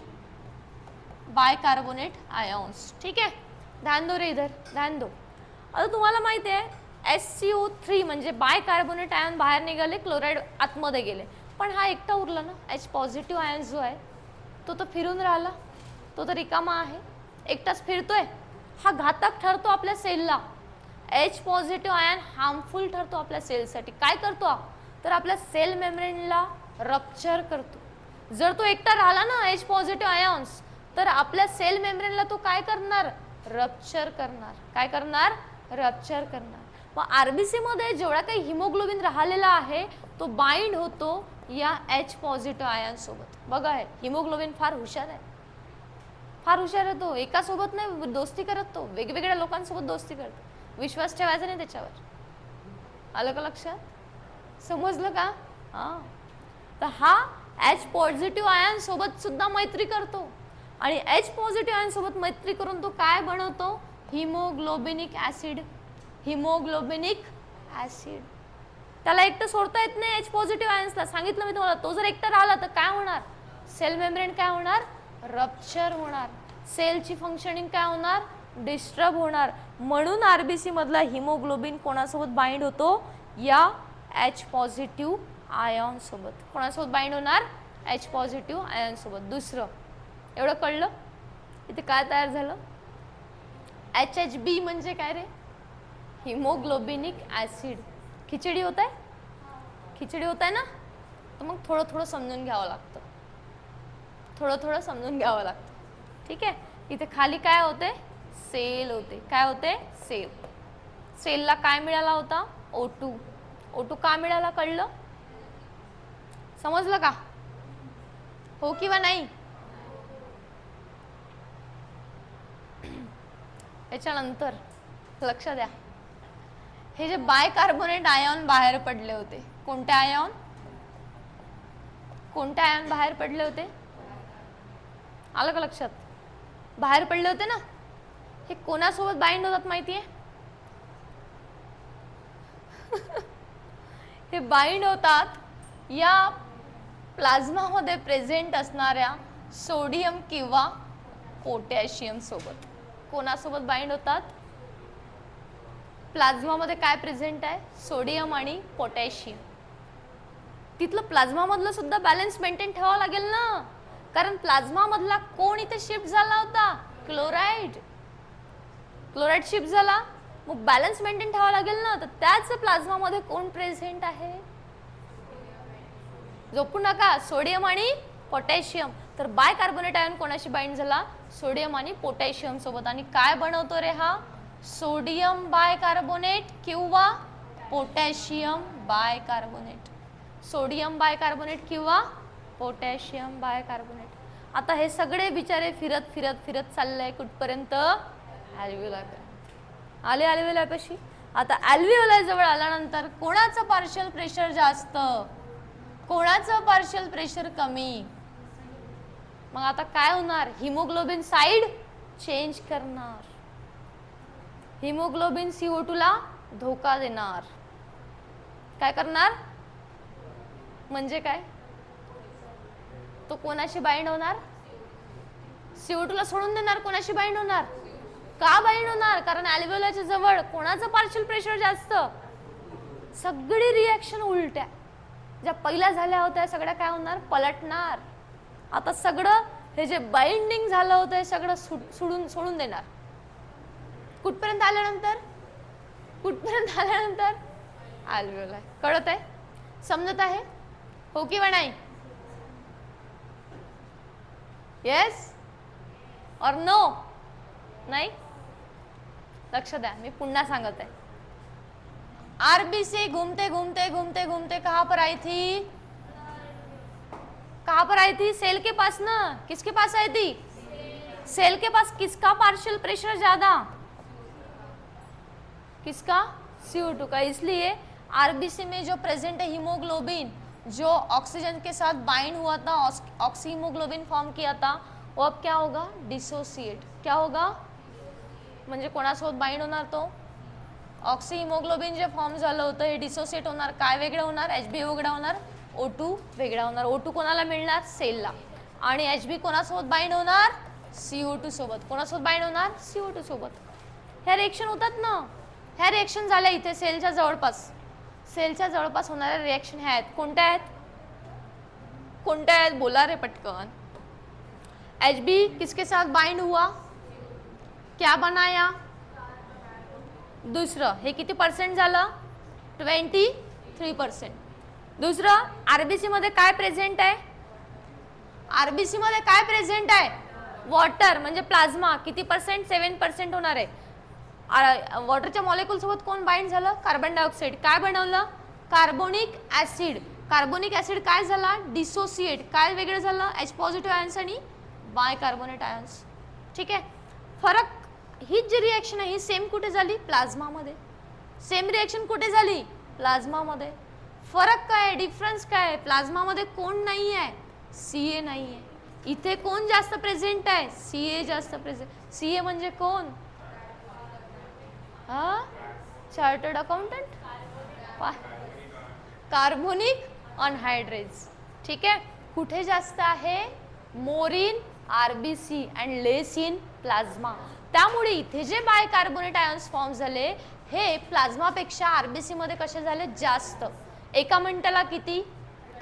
बायकार्बोनेट आयन्स. ठीक आहे, ध्यान दो रे इधर, ध्यान दो. आता तुम्हाला माहिती आहे SCO3 म्हणजे बायकार्बोनेट आयन बाहेर निघाले, क्लोराईड आतमध्ये गेले, पण हा एकटा उरला ना. H पॉझिटिव्ह आयन जो आहे तो तर फिरून राहिला, तो तर रिकामा आहे, एकटाच फिरतोय. हा घातक ठरतो आपल्या सेलला. H पॉझिटिव्ह आयन हार्मफुल ठरतो आपल्या सेलसाठी. काय करतो तर आपल्या सेल मेम्ब्रेनला रप्चर करतो. जर तो एकटा राहिला ना H पॉझिटिव्ह आयन्स, तर आपल्या सेल मेम्ब्रेनला तो काय करणार, रप्चर करणार. काय करणार, रप्चर करणार. मग आरबीसी मध्ये जेवढा काही हिमोग्लोबिन राहिलेला आहे तो बाइंड होतो या H पॉझिटिव्ह आयन सोबत. बघा हे हिमोग्लोबिन फार हुशार आहे, फार हुशार आहे. तो एका सोबत नाही दोस्ती करत, तो वेगवेगळ्या लोकांसोबत दोस्ती करतो. विश्वास ठेवायचा नाही त्याच्यावर. आलं का लक्षात, समजलं का. हां, तर हा H पॉझिटिव्ह आयन सोबत सुद्धा मैत्री करतो आणि H पॉझिटिव्ह आयन सोबत मैत्री करून तो काय बनवतो, हिमोग्लोबिनिक ऍसिड. हिमोग्लोबिनिक ऍसिड त्याला एकटं सोडता येत नाही. H पॉझिटिव्ह आयन्सला सांगितलं मी तुम्हाला, तो जर एकटा राहिला तर काय होणार, सेल मेम्ब्रेन काय होणार, रप्चर होणार. सेलची फंक्शनिंग काय होणार, डिस्टर्ब होणार. म्हणून आरबीसी मधला हिमोग्लोबिन कोणासोबत बाइंड होतो, या H पॉझिटिव्ह आयन सोबत. कोणासोबत बाइंड होणार, H पॉझिटिव्ह आयन सोबत. दुसरं एवढं कळलं. इथे काय तयार झालं, HHB म्हणजे काय रे, हिमोग्लोबिनिक ऍसिड. खिचडी होत आहे, खिचडी होत आहे ना, तर मग थोडं थोडं समजून घ्यावं लागतं, थोडं थोडं समजून घ्यावं लागतं. ठीक आहे, इथे खाली काय होते, सेल होते. काय होते, सेल. सेलला काय मिळाला होता, O2. O2 का मिळाला कळलं, समजलं का, हो किंवा नाही. याच्यानंतर लक्ष द्या, हे जे बायकार्बोनेट आयन बाहेर पडले होते, कोणते आयन, कोणते आयन बाहेर पडले होते, आलं का लक्षात, बाहेर पडले होते ना. हे कोणासोबत बाइंड होतात माहिती आहे, हे बाइंड होतात या प्लाझ्मा मध्ये प्रेझेंट असणाऱ्या सोडियम किंवा पोटॅशियम सोबत. कोणासोबत बाइंड होतात, प्लाझ्मा मध्ये काय प्रेझेंट आहे, सोडियम आणि पोटॅशियम. तिथलं प्लाझ्मा मधलं सुद्धा बॅलन्स मेंटेन ठेवावं लागेल ना, कारण प्लाझ्मा मधला कोण इथे शिफ्ट झाला होता, क्लोराईड. क्लोराईड शिफ्ट झाला, मग बॅलन्स मेंटेन ठेवावं लागेल ना. तर त्याच प्लाझ्मा मध्ये कोण प्रेझेंट आहे, झोपू नका, सोडियम आणि पोटॅशियम. तर बायकार्बोनेट आयन कोणाशी बाइंड झाला, सोडियम आणि पोटॅशियम सोबत. आणि काय बनवतो रे हा, सोडियम बायकार्बोनेट किंवा पोटॅशियम बायकार्बोनेट. सोडियम बायकार्बोनेट किंवा पोटॅशियम बायकार्बोनेट. आता हे सगळे बिचारे फिरत फिरत फिरत चाललंय कुठपर्यंत, ॲल्व्हिओलापर्यंत आले. ॲल्व्हिओलापाशी आता ॲल्व्हिओला जवळ आल्यानंतर कोणाचं पार्शियल प्रेशर जास्त, कोणाचं पार्शियल प्रेशर कमी. मग आता काय होणार, हिमोग्लोबिन साइड चेंज करणार, हिमोग्लोबिन CO2 ला धोका देणार. काय करणार म्हणजे काय, तो कोणाशी बाइंड होणार, CO2 ला सोडून देणार. कोणाशी बाइंड होणार, का बाइंड होणार, कारण ॲल्व्हिओलाच्या जवळ कोणाचं पार्शियल प्रेशर जास्त. सगळी रिॲक्शन उलट्या ज्या पहिल्या झाल्या होत्या सगळ्या काय होणार, पलटणार. आता सगळं हे जे बाइंडिंग झालं होतं हे सगळं सोडून देणार. कुठपर्यंत आल्यानंतर, कुठपर्यंत आल्यानंतर, ॲल्व्हिओला. कळत आहे, समजत आहे, हो किंवा नाही, येस और नो, नाही. लक्ष द्या, मी पुन्हा सांगत आहे. आरबीसी घूमते घूमते घूमते घूमते कहां पर आई थी, कहां पर आई थी, सेल के पास ना. किसके पास आई थी, सेल के पास. किसका पार्शियल प्रेशर ज्यादा, किसका, CO2 का. इसलिए आरबीसी में जो प्रेजेंट है हीमोग्लोबिन, जो ऑक्सीजन के साथ बाइंड हुआ था, ऑक्सी हीमोग्लोबिन फॉर्म किया था, वो अब क्या होगा, डिसोसिएट. क्या होगा, म्हणजे कोणासोबत बाइंड होणार तो, ऑक्सी हिमोग्लोबिन जे फॉर्म झालं होतं हे डिसोसिएट होणार, काय वेगळं होणार, Hb वेगळा होणार, O2 वेगळा होणार. O2 कोणाला मिळणार, सेलला, आणि Hb कोणासोबत बाइंड होणार, CO2 सोबत. कोणासोबत बाइंड होणार, CO2 सोबत. ह्या रिएक्शन होतात ना, ह्या रिएक्शन झाल्या इथे सेलच्या जवळपास, सेलच्या जवळपास होणाऱ्या रिएक्शन ह्या आहेत. कोणत्या आहेत, कोणत्या आहेत, बोला रे पटकन. Hb किसके साथ बाइंड हुआ, क्या बनाया, दुसरं हे किती पर्सेंट झालं, 23%. दुसरं आरबीसी मध्ये काय प्रेझेंट आहे, आरबीसी मध्ये काय प्रेझेंट आहे, वॉटर म्हणजे प्लाझ्मा. किती पर्सेंट, 7% होणार आहे. वॉटरच्या मॉलिक्यूल सोबत कोण बाइंड झालं, कार्बन डायऑक्साइड. काय बनवलं, कार्बोनिक ऍसिड. कार्बोनिक ऍसिड काय झाला, डिसोसिएट. काय वेगळं झालं, H पॉझिटिव्ह आयन्स आणि बायकार्बोनेट आयन्स. ठीक आहे. फरक, ही जी रिएक्शन आहे ही सेम कुठे झाली, प्लाझ्मा मध्ये. सेम रिएक्शन कुठे झाली, प्लाझ्मा मध्ये. फरक काय, डिफरन्स काय, प्लाझ्मा मध्ये कोण नाही आहे, Ca नाही आहे. इथे कोण जास्त प्रेझेंट आहे, Ca जास्त प्रेझेंट. Ca म्हणजे कोण, हा, चार्टर्ड अकाउंटंट, कार्बोनिक अनहायड्रेट्स. ठीक आहे. कुठे जास्त आहे, more in RBC and less in plasma. त्यामुळे इथे जे बायकार्बोनेट आयन्स फॉर्म झाले हे प्लाझ्मापेक्षा आरबीसी मध्ये कसे झाले, जास्त. एका मिनिटाला किती,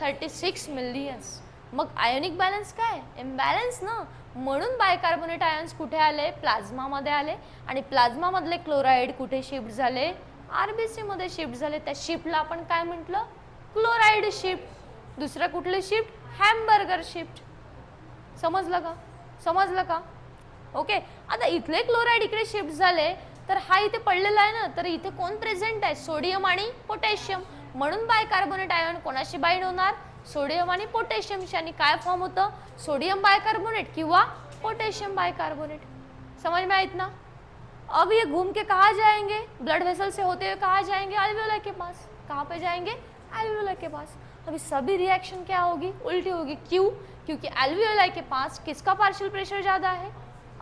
36 मिलियन्स. मग आयोनिक बॅलन्स काय, इम्बॅलन्स ना. म्हणून बायकार्बोनेट आयन्स कुठे आले, प्लाझ्मा मध्ये आले. आणि प्लाझ्मा मधले क्लोराईड कुठे शिफ्ट झाले, आरबीसी मध्ये शिफ्ट झाले. त्या शिफ्टला आपण काय म्हटलं, क्लोराईड शिफ्ट. दुसरं कुठले शिफ्ट, हॅमबर्गर शिफ्ट. समजलं का, समजलं का. ओके. आता इथले क्लोराईड इकडे शिफ्ट झाले तर हा इथे पडलेला आहे ना, तर इथे कोण प्रेझेंट आहे, सोडियम आणि पोटॅशियम. म्हणून बायकार्बोनेट आयन कोणाशी बाइंड होणार, सोडियम आणि पोटॅशियमशी. आणि काय फॉर्म होतं, सोडियम बायकार्बोनेट किंवा पोटैशियम बाइकार्बोनेट. समझ में आई इतना. अब ये घूम के कहाँ जाएंगे, ब्लड वेसल से होते हुए कहाँ जाएंगे, एल्वियोलाई के पास. कहाँ पे जाएंगे, एल्वियोलाई के पास. अभी सभी रिएक्शन क्या होगी, उल्टी होगी. क्यों, क्योंकि एल्वियोलाई के पास किसका पार्शियल प्रेशर ज़्यादा है,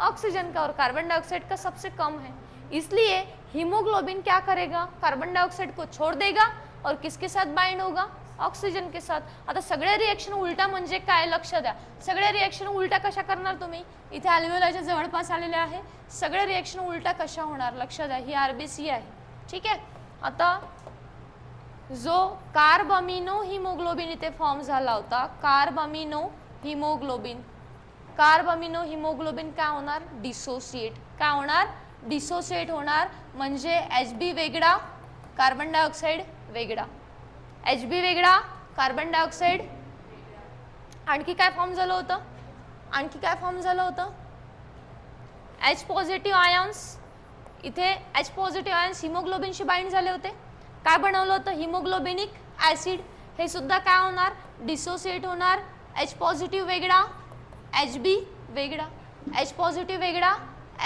ऑक्सीजन का, और कार्बन डाइऑक्साइड का सबसे कम है. इसलिए हीमोग्लोबिन क्या करेगा, कार्बन डाइऑक्साइड को छोड़ देगा और किसके साथ बाइंड होगा, ऑक्सिजन के साथ. आता सगळ्या रिएक्शन उलटा म्हणजे काय, लक्ष द्या. सगळ्या रिएक्शन उलटा कशा करणार तुम्ही, इथे अल्व्हेओलाच्या जवळपास आलेले आहे. सगळ्या रिएक्शन उलटा कशा होणार, लक्ष द्या. ही आरबीसी आहे. ठीक आहे. आता जो कार्ब अमिनो हिमोग्लोबिन इथे फॉर्म झाला होता, कार्ब अमिनो हिमोग्लोबिन, कार्ब अमिनो हिमोग्लोबिन काय होणार, डिसोसिएट. काय होणार, डिसोसिएट होणार. म्हणजे Hb वेगळा, कार्बन डायऑक्साइड वेगळा. Hb वेगळा, कार्बन डायऑक्साइड. आणखी काय फॉर्म झालं होतं, आणखी काय फॉर्म झालं होतं, H पॉझिटिव्ह आयन्स. इथे H पॉझिटिव्ह आयन्स हिमोग्लोबिनशी बाइंड झाले होते. काय बनवलं होतं, हिमोग्लोबिनिक ऍसिड. हे सुद्धा काय होणार, डिसोसिएट होणार. H पॉझिटिव्ह वेगळा, Hb वेगळा, H पॉझिटिव्ह वेगळा,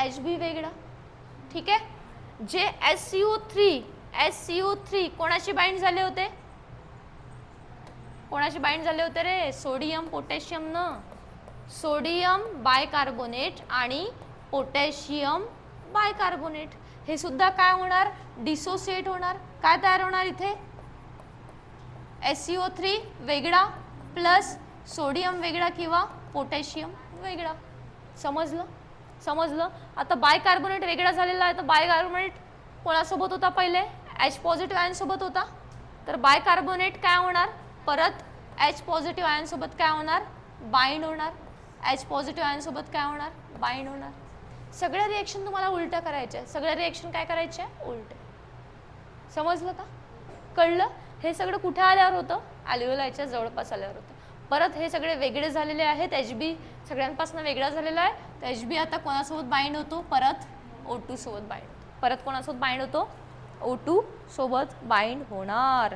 Hb वेगळा. ठीक आहे. जे SCO3 कोणाशी बाइंड झाले होते, कोणाशी बाइंड झाले होते रे, सोडियम पोटॅशियम न. सोडियम बायकार्बोनेट आणि पोटॅशियम बायकार्बोनेट. हे सुद्धा काय होणार, डिसोसिएट होणार. काय तयार होणार इथे, SCO3 वेगळा प्लस सोडियम वेगळा किंवा पोटॅशियम वेगळा. समजलं, समजलं. आता बायकार्बोनेट वेगळा झालेला आहे. तर बायकार्बोनेट कोणासोबत होता, पहिले H पॉझिटिव्ह आयन सोबत होता. तर बायकार्बोनेट काय होणार, परत H पॉझिटिव्ह आयन सोबत काय होणार, बाइंड होणार. H पॉझिटिव्ह आयन सोबत काय होणार, बाइंड होणार. सगळ्या रिएक्शन तुम्हाला उलट्या करायच्या. सगळ्या रिएक्शन काय करायच्या, उलटे. समजलं का, कळलं. हे सगळं कुठे आल्यावर होतं, अल्व्हेओलायच्या जवळपास आल्यावर होतं. परत हे सगळे वेगळे झालेले आहेत. Hb सगळ्यांपासून वेगळा झालेला आहे. तर Hb आता कोणासोबत बाइंड होतो, परत O2 सोबत बाइंड होतो. परत कोणासोबत बाइंड होतो, O2 सोबत बाइंड होणार.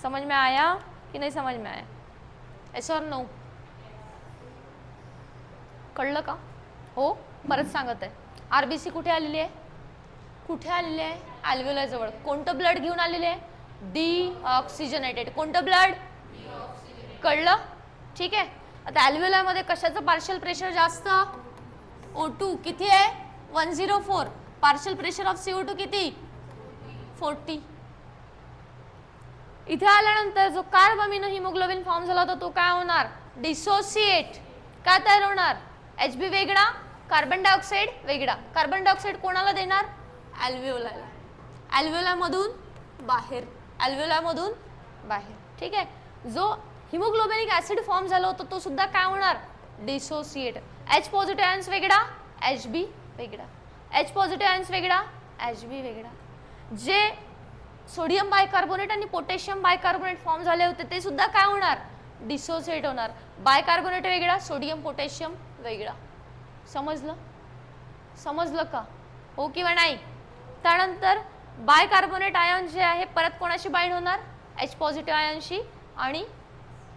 समझ में आया की नाही समझ में आया, एस और नो, कळलं का. हो, परत सांगत आहे. आरबीसी कुठे आलेली आहे, कुठे आलेली आहे, अल्व्हेओलाई जवळ. कोणतं ब्लड घेऊन आलेले आहे, डीऑक्सिजनेटेड. कोणतं ब्लड, कळलं. ठीक आहे. आता अल्व्हेओलाई मध्ये कशाचं पार्शियल प्रेशर जास्त, O2 किती आहे, 104. पार्शियल प्रेशर ऑफ CO2 किती, 40. इथे आल्यानंतर जो कार्बामिनो हिमोग्लोबिन फॉर्म झाला होता तो काय होणार, डिसोसिएट. काय तयार होणार, Hb वेगळा, कार्बन डायऑक्साईड वेगळा. कार्बन डायऑक्साईड कोणाला देणार, अल्व्हिओलाला. अल्व्हिओलामधून बाहेर, अल्व्हिओलामधून बाहेर. ठीक आहे. जो हिमोग्लोबिनिक ऍसिड फॉर्म झाला होता तो सुद्धा काय होणार, डिसोसिएट. H पॉझिटिव्ह आयन्स वेगळा, Hb वेगळा. H पॉझिटिव्ह आयन्स वेगळा, Hb वेगळा. जे सोडियम बायकार्बोनेट आणि पोटॅशियम बायकार्बोनेट फॉर्म झाले होते ते सुद्धा काय होणार, डिसोसिएट होणार. बायकार्बोनेट वेगळा, सोडियम पोटॅशियम वेगळा. समजलं, समजलं का, हो किंवा नाही. त्यानंतर बायकार्बोनेट आयन जे आहे परत कोणाशी बाइंड होणार, H पॉझिटिव्ह आयनशी आणि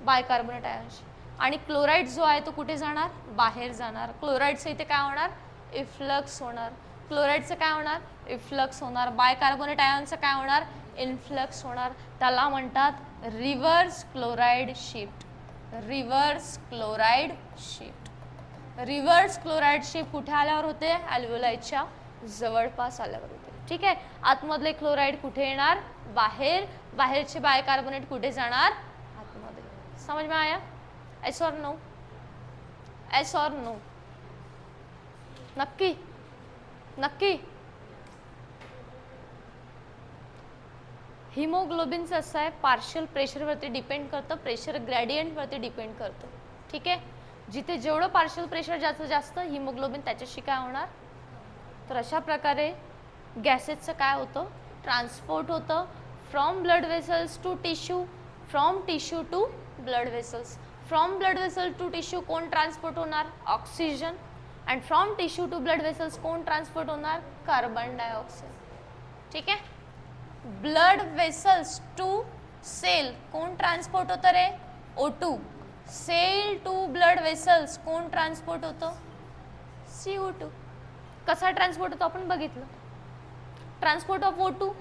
बायकार्बोनेट आयनशी. आणि क्लोराईड जो आहे तो कुठे जाणार, बाहेर जाणार. क्लोराईडचं इथे काय होणार, इफ्लक्स होणार. क्लोराईडचं काय होणार, इफ्लक्स होणार. बायकार्बोनेट आयनचं काय होणार, इन्फ्लक्स होणार. त्याला म्हणतात reverse chloride shift. Reverse chloride shift. Reverse chloride shift कुठे आल्यावर होते, अल्व्हिओलाच्या जवळपास आल्यावर होते. ठीक आहे. आतमधले क्लोराईड कुठे येणार, बाहेर. बाहेरचे बायकार्बोनेट कुठे जाणार, आतमध्ये. समझ में आया, एस और नो, एस और नो. नक्की नक्की. हिमोग्लोबिनचं असं आहे, पार्शियल प्रेशरवरती डिपेंड करतं, प्रेशर ग्रॅडियंटवरती डिपेंड करतं. ठीक आहे. जिथे जेवढं पार्शियल प्रेशर जास्त हिमोग्लोबिन त्याच्याशी काय होणार. तर अशा प्रकारे गॅसेसचं काय होतं, ट्रान्सपोर्ट होतं from blood vessels to tissue, from tissue to blood vessels. From blood vessel to tissue कोण ट्रान्सपोर्ट होणार, oxygen. And from tissue to blood vessels कोण ट्रान्सपोर्ट होणार, कार्बन डायऑक्साईड. ठीक आहे. ब्लड वेसल्स टू सेल कोण transport होतं रे, O2. Cell to blood vessels कोण ट्रान्सपोर्ट होतं, CO2. कसा ट्रान्सपोर्ट होतो आपण बघितलं. ट्रान्सपोर्ट ऑफ O2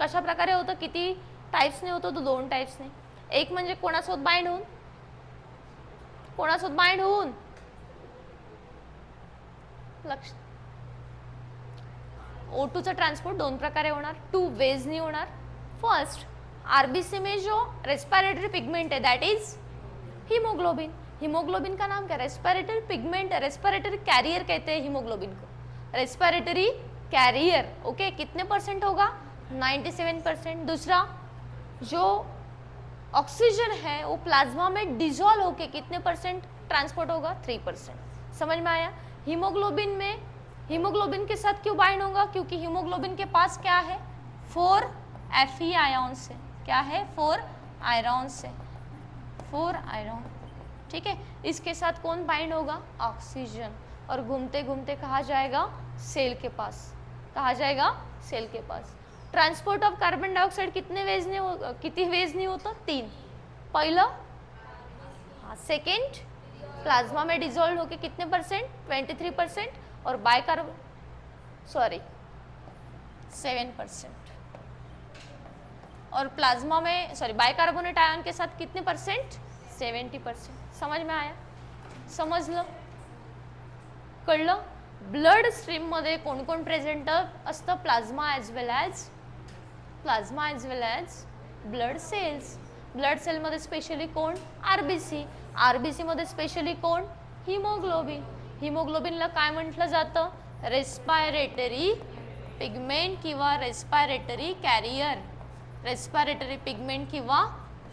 कशा प्रकारे होतं, किती टाइप्सने होतो, तो 2 टाइप्सने. एक म्हणजे कोणासोबत बाइंड होऊन, कोणासोबत बाइंड होऊन, लक्ष. O2 चा ट्रान्सपोर्ट 2 प्रकारे होणार, 2 वेजनी होणार. फर्स्ट, आरबीसी में जो रेस्पिरेटरी पिगमेंट है दैट इज हीमोग्लोबिन. हीमोग्लोबिन का नाम क्या, रेस्पिरेटरी पिगमेंट, रेस्पिरेटरी कैरियर कहते हैं हीमोग्लोबिन को, रेस्पिरेटरी कैरियर. ओके, कितने परसेंट होगा, 97%. दूसरा, जो ऑक्सीजन है वो प्लाज्मा में डिजोल्व होके कितने परसेंट ट्रांसपोर्ट होगा, 3%. समझ में आया. हीमोग्लोबिन में, हीमोग्लोबिन के साथ क्यों बाइंड होगा, क्योंकि हीमोग्लोबिन के पास क्या है, 4 Fe आयॉन्स है. क्या है, 4 आयरॉन्स है, 4 आयरॉन. ठीक है. इसके साथ कौन बाइंड होगा, ऑक्सीजन. और घूमते घूमते कहाँ जाएगा, सेल के पास. कहाँ जाएगा, सेल के पास. ट्रांसपोर्ट ऑफ कार्बन डायऑक्साइड कितने वेज नहीं होता, 3. पहिलं, सेकंड, प्लाज्मा में डिजोल्व होके कितने परसेंट, 23%. और बायकार्बन 7%. और प्लाज्मा में बायकार्बोनेट आयन के साथ कितने परसेंट, 70%. समझ में आया, समजलं, कळलं. ब्लड स्ट्रीम मध्ये कोण कोण प्रेझेंट असतं, plasma as well as blood cells. Blood cell मध्ये स्पेशली कोण, आरबीसी. आरबीसी मध्ये स्पेशली कोण, हिमोग्लोबिन. हिमोग्लोबिनला काय म्हटलं जातं, रेस्पिरेटरी पिगमेंट किंवा रेस्पिरेटरी कॅरियर. रेस्पिरेटरी पिगमेंट किंवा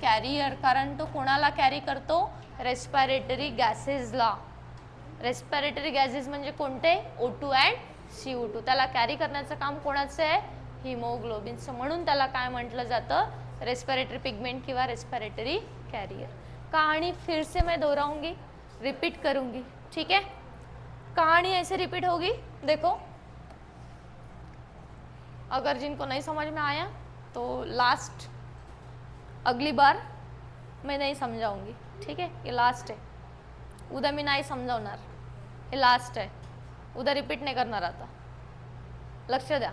कॅरियर, कारण तो कोणाला कॅरी करतो, रेस्पिरेटरी गॅसेसला. रेस्पिरेटरी गॅसेस म्हणजे कोणते, O2 अँड CO2. त्याला कॅरी करण्याचं काम कोणाचं आहे, हिमोग्लोबिनचं. म्हणून त्याला काय म्हटलं जातं, रेस्पिरेटरी पिगमेंट किंवा रेस्पिरेटरी कैरियर. कहानी फिर से मैं दोहराऊंगी, रिपीट करूंगी. ठीक है, कहानी ऐसे रिपीट होगी. देखो, अगर जिनको नहीं समझ में आया तो लास्ट, अगली बार मैं नहीं समझाऊंगी. ठीक है, ये लास्ट है. उद्या मी नाही समजावणार, हे लास्ट आहे. उद्या रिपीट नाही करणार. आता लक्ष द्या.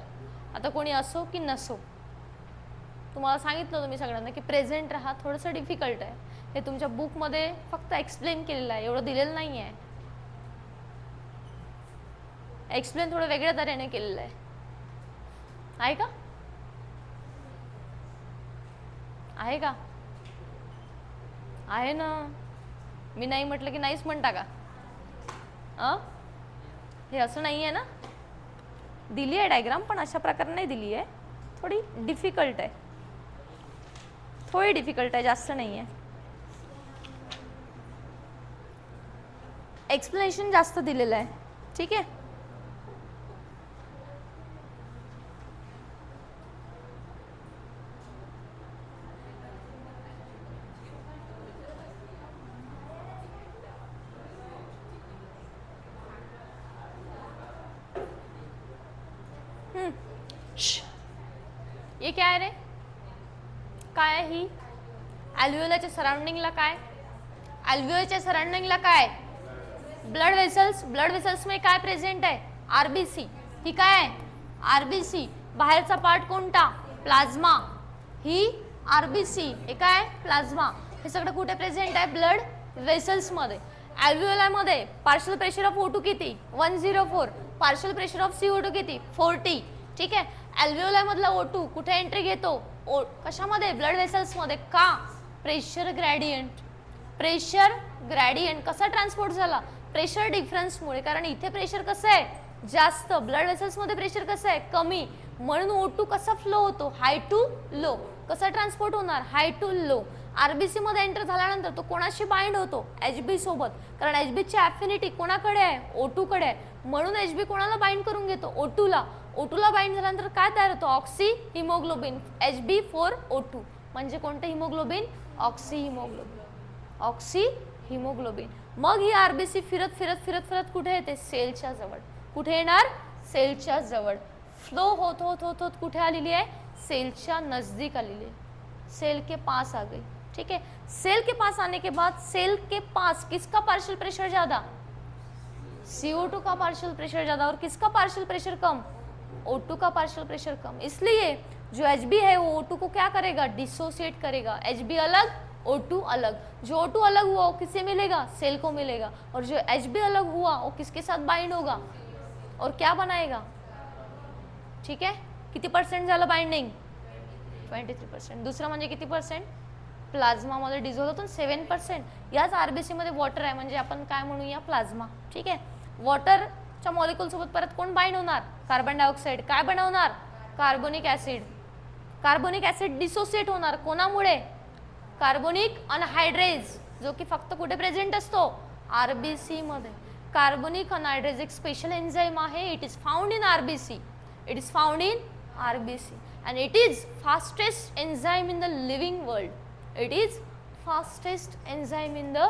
आता कोणी असो की नसो, तुम्हाला सांगितलं तुम्ही सगळ्यांना की प्रेझेंट राहा. थोडंसं डिफिकल्ट आहे हे, तुमच्या बुकमध्ये फक्त एक्सप्लेन केलेलं आहे, एवढं दिलेलं नाही आहे. एक्सप्लेन थोडं वेगळ्या तऱ्हेने केलेलं आहे का. आहे का? आहे ना, मी नाही म्हटलं की नाहीच म्हणता का? हे असं नाही आहे ना, दिली आहे डायग्राम पण अशा प्रकारे नाही दिली आहे, थोडी डिफिकल्ट आहे, थोडी डिफिकल्ट आहे, जास्त नाही आहे. एक्सप्लेनेशन जास्त दिलेलं आहे. ठीक आहे. ये क्या आहे रे? काय आहे ही? अल्व्हिओलाच्या सराउंडिंगला काय? अल्व्हिओलाच्या सराउंडिंगला काय? Blood vessels. ब्लड वेसल्स में काय प्रेझेंट आहे? आरबीसी. ही काय आहे? आरबीसी. बाहेरचा पार्ट कोणता? प्लाझ्मा. ही आरबीसी. हे काय? प्लाझ्मा. हे सगळं कुठे प्रेझेंट आहे? ब्लड वेसल्स मध्ये. अल्व्हिओलामध्ये पार्शियल प्रेशर ऑफ O2 किती? 104. पार्शियल प्रेशर ऑफ CO2 किती? 40. ठीक आहे. अल्व्हिओला मधला O2 कुठे एंट्री घेतो? कशामध्ये? ब्लड वेसल्स मध्ये. का? Pressure gradient. प्रेशर ग्रेडियंट कसा ट्रान्सपोर्ट झाला? प्रेशर डिफरन्समुळे. कारण इथे प्रेशर कसं आहे? जास्त. ब्लड वेसल्स मध्ये प्रेशर कसं आहे? कमी. म्हणून O2 कसा फ्लो होतो? हाय टू लो. कसा ट्रान्सपोर्ट होणार? हाय टू लो. आरबीसी मध्ये एंटर झाल्यानंतर तो कोणाशी बाइंड होतो? HB सोबत. कारण HB ची अफिनिटी कोणाकडे आहे? O2 कडे आहे. म्हणून HB कोणाला बाइंड करून घेतो? O2 ला. O2 ला बाइंड झाल्यानंतर काय तयार होतो? Oxy haemoglobin. HB4O2 म्हणजे कोणतं haemoglobin? Oxy haemoglobin. Oxy haemoglobin. मग ही आरबीसी फिरत फिरत फिरत फिरत कुठे येते? सेलच्या जवळ. कुठे येणार? सेलच्या जवळ. फ्लो होत होत होत होत कुठे आलेली आहे? सेलच्या नजदीक आलेली आहे. सेल के पास आ गई. ठीक है. सेल के पास आने के बाद सेल के पास किसका पार्शियल प्रेशर ज्यादा? CO2 का पार्शियल प्रेशर ज्यादा. और किसका पार्शियल प्रेशर कम? O2 का पार्शियल प्रेशर कम. इसलिए जो HB है वो O2 को क्या करेगा? डिसोसिएट करेगा. HB अलग, O2 अलग. जो O2 अलग हुआ वो किससे मिलेगा? सेल को मिलेगा. और जो HB अलग हुआ वो किसके साथ बाइंड होगा और क्या बनाएगा? ठीक है. किती परसेंट झालं बाइंडिंग? 23%. दुसरं म्हणजे किती परसेंट? प्लाझ्मा मध्ये डिझॉल्व होतो 7%. याच आरबीसी मध्ये वॉटर आहे म्हणजे आपण काय म्हणूया? प्लाझ्मा. ठीक आहे. वॉटरच्या मॉलिक्यूल सोबत परत कोण बाइंड होणार? Carbon dioxide. काय बनवणार? Carbonic acid. Carbonic acid dissociate होणार कोणामुळे? कार्बोनिक अनहायड्रेज जो की फक्त कुठे प्रेझेंट असतो? आरबीसी मध्ये. कार्बोनिक अनहायड्रेज एक स्पेशल एन्झाइम आहे. It is found in RBC. It is found in RBC and it is fastest enzyme in the living world. It is fastest enzyme in the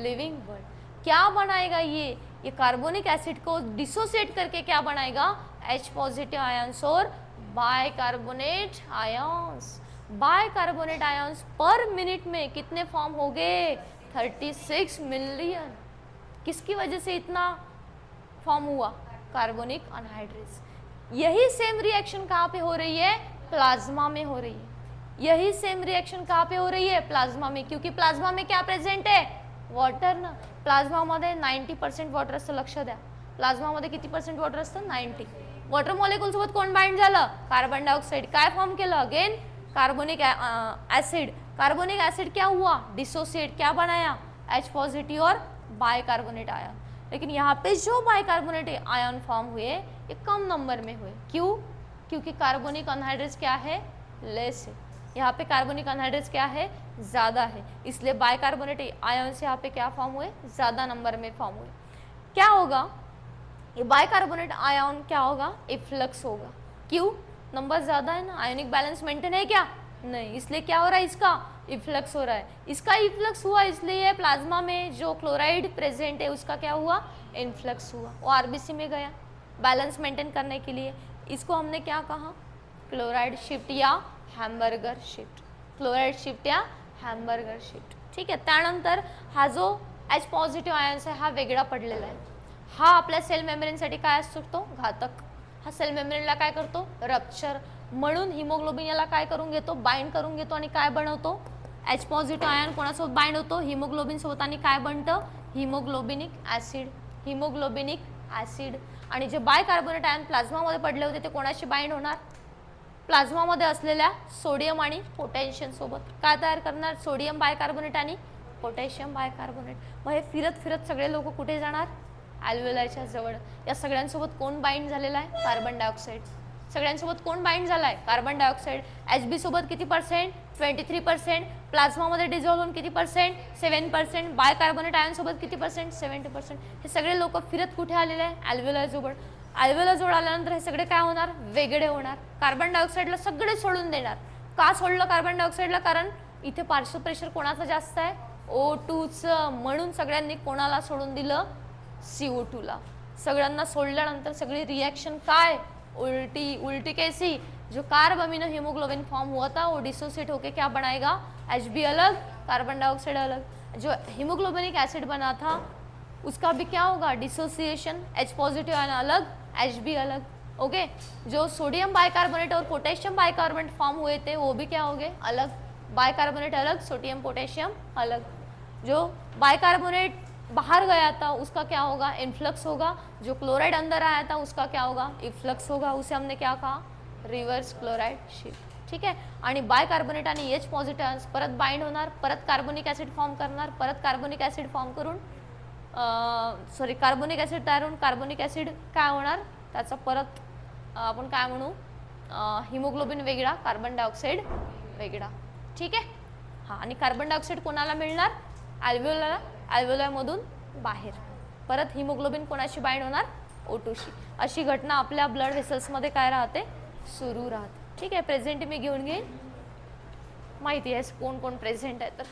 living world. क्या बनाएगा ये carbonic acid को dissociate करके क्या बनाएगा? H positive ions और bicarbonate ions. Bicarbonate ions पर minute में कितने फॉर्म हो गए? 36 मिलियन. किसकी वजह से इतना फॉर्म हुआ? Carbonic anhydrase. यही सेम रिएक्शन कहाँ पे हो रही है? प्लाज्मा में हो रही है. यही सेम रिएक्शन कहाँ पे हो रही है? प्लाज्मा में. क्योंकि प्लाज्मा में क्या प्रेझेंट है? वॉटर ना. प्लाझ्मा मध्ये 90% वॉटर असतं. लक्ष द्या. प्लाझ्मा मध्ये किती पर्सेंट वॉटर असतं? 90. वॉटर मॉलिक्यूल सोबत कोण बाइंड झालं? Carbon dioxide. काय फॉर्म केलं? Again carbonic acid. Carbonic acid क्या हुआ? डिसोसिएट. क्या बनाया? H पॉजिटिव और बाइकार्बोनेट आयन. लेकिन यहाँ पे जो बाइकार्बोनेट आयन फॉर्म हुए ये कम नंबर में हुए. क्यों? क्योंकि कार्बोनिक अनहाइड्रेज क्या है? लेस है. यहाँ पे कार्बोनिक अनहाइड्रेज क्या है? ज़्यादा है. इसलिए बाइकार्बोनेट आयन से यहाँ पे क्या फॉर्म हुए? ज़्यादा नंबर में फॉर्म हुए. क्या होगा? ये बाइकार्बोनेट आयन क्या होगा? इफ्लक्स होगा. क्यों? नंबर ज़्यादा है ना. आयोनिक बैलेंस मेंटेन है क्या? नहीं. इसलिए क्या हो रहा है? इसका इफ्लक्स हो रहा है. इसका इफ्लक्स हुआ इसलिए प्लाज्मा में जो क्लोराइड प्रेजेंट है उसका क्या हुआ? इन्फ्लक्स हुआ. वो आरबीसी में गया बैलेंस मेंटेन करने के लिए. इसको हमने क्या कहा? क्लोराइड शिफ्ट या हॅमबर्गर शिफ्ट. क्लोराइड शिफ्ट या हॅमबर्गर शिफ्ट. ठीक आहे. त्यानंतर हा जो H पॉझिटिव्ह आयन्स आहे हा वेगळा पडलेला आहे. हा आपल्या सेल मेम्ब्रेनसाठी काय असतो? घातक. हा सेल मेम्ब्रेनला काय करतो? रप्चर. म्हणून हिमोग्लोबिन याला काय करून घेतो? बाइंड करून घेतो आणि काय बनवतो? H पॉझिटिव्ह आयन कोणासोबत बाइंड होतो? हिमोग्लोबिन सोबत. आणि काय बनतं? हिमोग्लोबिनिक ऍसिड. हिमोग्लोबिनिक ऍसिड. आणि जे बायकार्बोनेट आयन प्लाझ्मा मध्ये पडले होते ते कोणाशी बाइंड होणार? प्लाझ्मामध्ये असलेल्या सोडियम आणि पोटॅशियम सोबत काय तयार करणार, सोडियम बायकार्बोनेट आणि पोटॅशियम बायकार्बोनेट. मग हे फिरत फिरत सगळे लोक कुठे जाणार, अल्व्हेओलायच्या जवळ. या सगळ्यांसोबत कोण बाइंड झालेला आहे, कार्बन डायऑक्साईड. सगळ्यांसोबत कोण बाइंड झाला आहे, कार्बन डायऑक्साईड. Hb सोबत किती %, 23%. प्लाझ्मामध्ये डिझॉल्व्ह होऊन किती %, 7%. बायकार्बोनेट आयन सोबत किती %, 70%. हे सगळे लोक फिरत कुठे आलेले आहे, अल्व्हेओलाजवळ. अल्व्हेओलाजवळ आल्यानंतर हे सगळे काय होणार, वेगळे होणार. कार्बन डायऑक्साईडला सगळे सोडून देणार. का सोडलं कार्बन डायऑक्साईडला, कारण इथे पार्शियल प्रेशर कोणाचं जास्त आहे, O2चं. म्हणून सगळ्यांनी कोणाला सोडून दिलं, CO2ला. सगळ्यांना सोडल्यानंतर सगळी रिएक्शन काय, उल्टी. उल्टी कैसी, जो कार्ब अमीनो हीमोग्लोबिन फॉर्म हुआ था वो डिसोसिएट होके क्या बनाएगा, Hb अलग, कार्बन डाइऑक्साइड अलग. जो हीमोग्लोबिनिक एसिड बना था उसका भी क्या होगा, डिसोसिएशन. H पॉजिटिव आयन अलग, Hb अलग. ओके. जो सोडियम बाइकार्बोनेट और पोटेशियम बाइकार्बोनेट फॉर्म हुए थे वो भी क्या हो गए, अलग. बाइकार्बोनेट अलग, सोडियम पोटेशियम अलग. जो बाइकार्बोनेट बाहर गया था उसका क्या होगा, इन्फ्लक्स होगा. जो क्लोराइड अंदर आया था उसका क्या होगा, इफ्लक्स होगा. उसे हमने क्या कहा, रिव्हर्स क्लोराइड शिफ्ट. ठीक आहे. आणि बायकार्बोनेट आणि H पॉझिटिव्ह परत बाइंड होणार, परत कार्बोनिक ॲसिड फॉर्म करणार, परत कार्बोनिक ॲसिड फॉर्म करून कार्बोनिक ॲसिड तयार होऊन कार्बोनिक ॲसिड काय होणार, त्याचा परत आपण काय म्हणू, हिमोग्लोबिन वेगळा, कार्बन डायऑक्साईड वेगळा. ठीक आहे. हां, आणि कार्बन डायऑक्साईड कोणाला मिळणार, अल्व्हेओलाला. अल्व्हेओलामधून बाहेर परत हिमोग्लोबिन कोणाशी बाइंड होणार, O2शी. अशी घटना आपल्या ब्लड व्हेसल्समध्ये काय राहते, सुरू राहते. ठीक आहे. प्रेझेंट मी घेऊन घेईन, माहिती आहे कोण कोण प्रेझेंट आहे तर.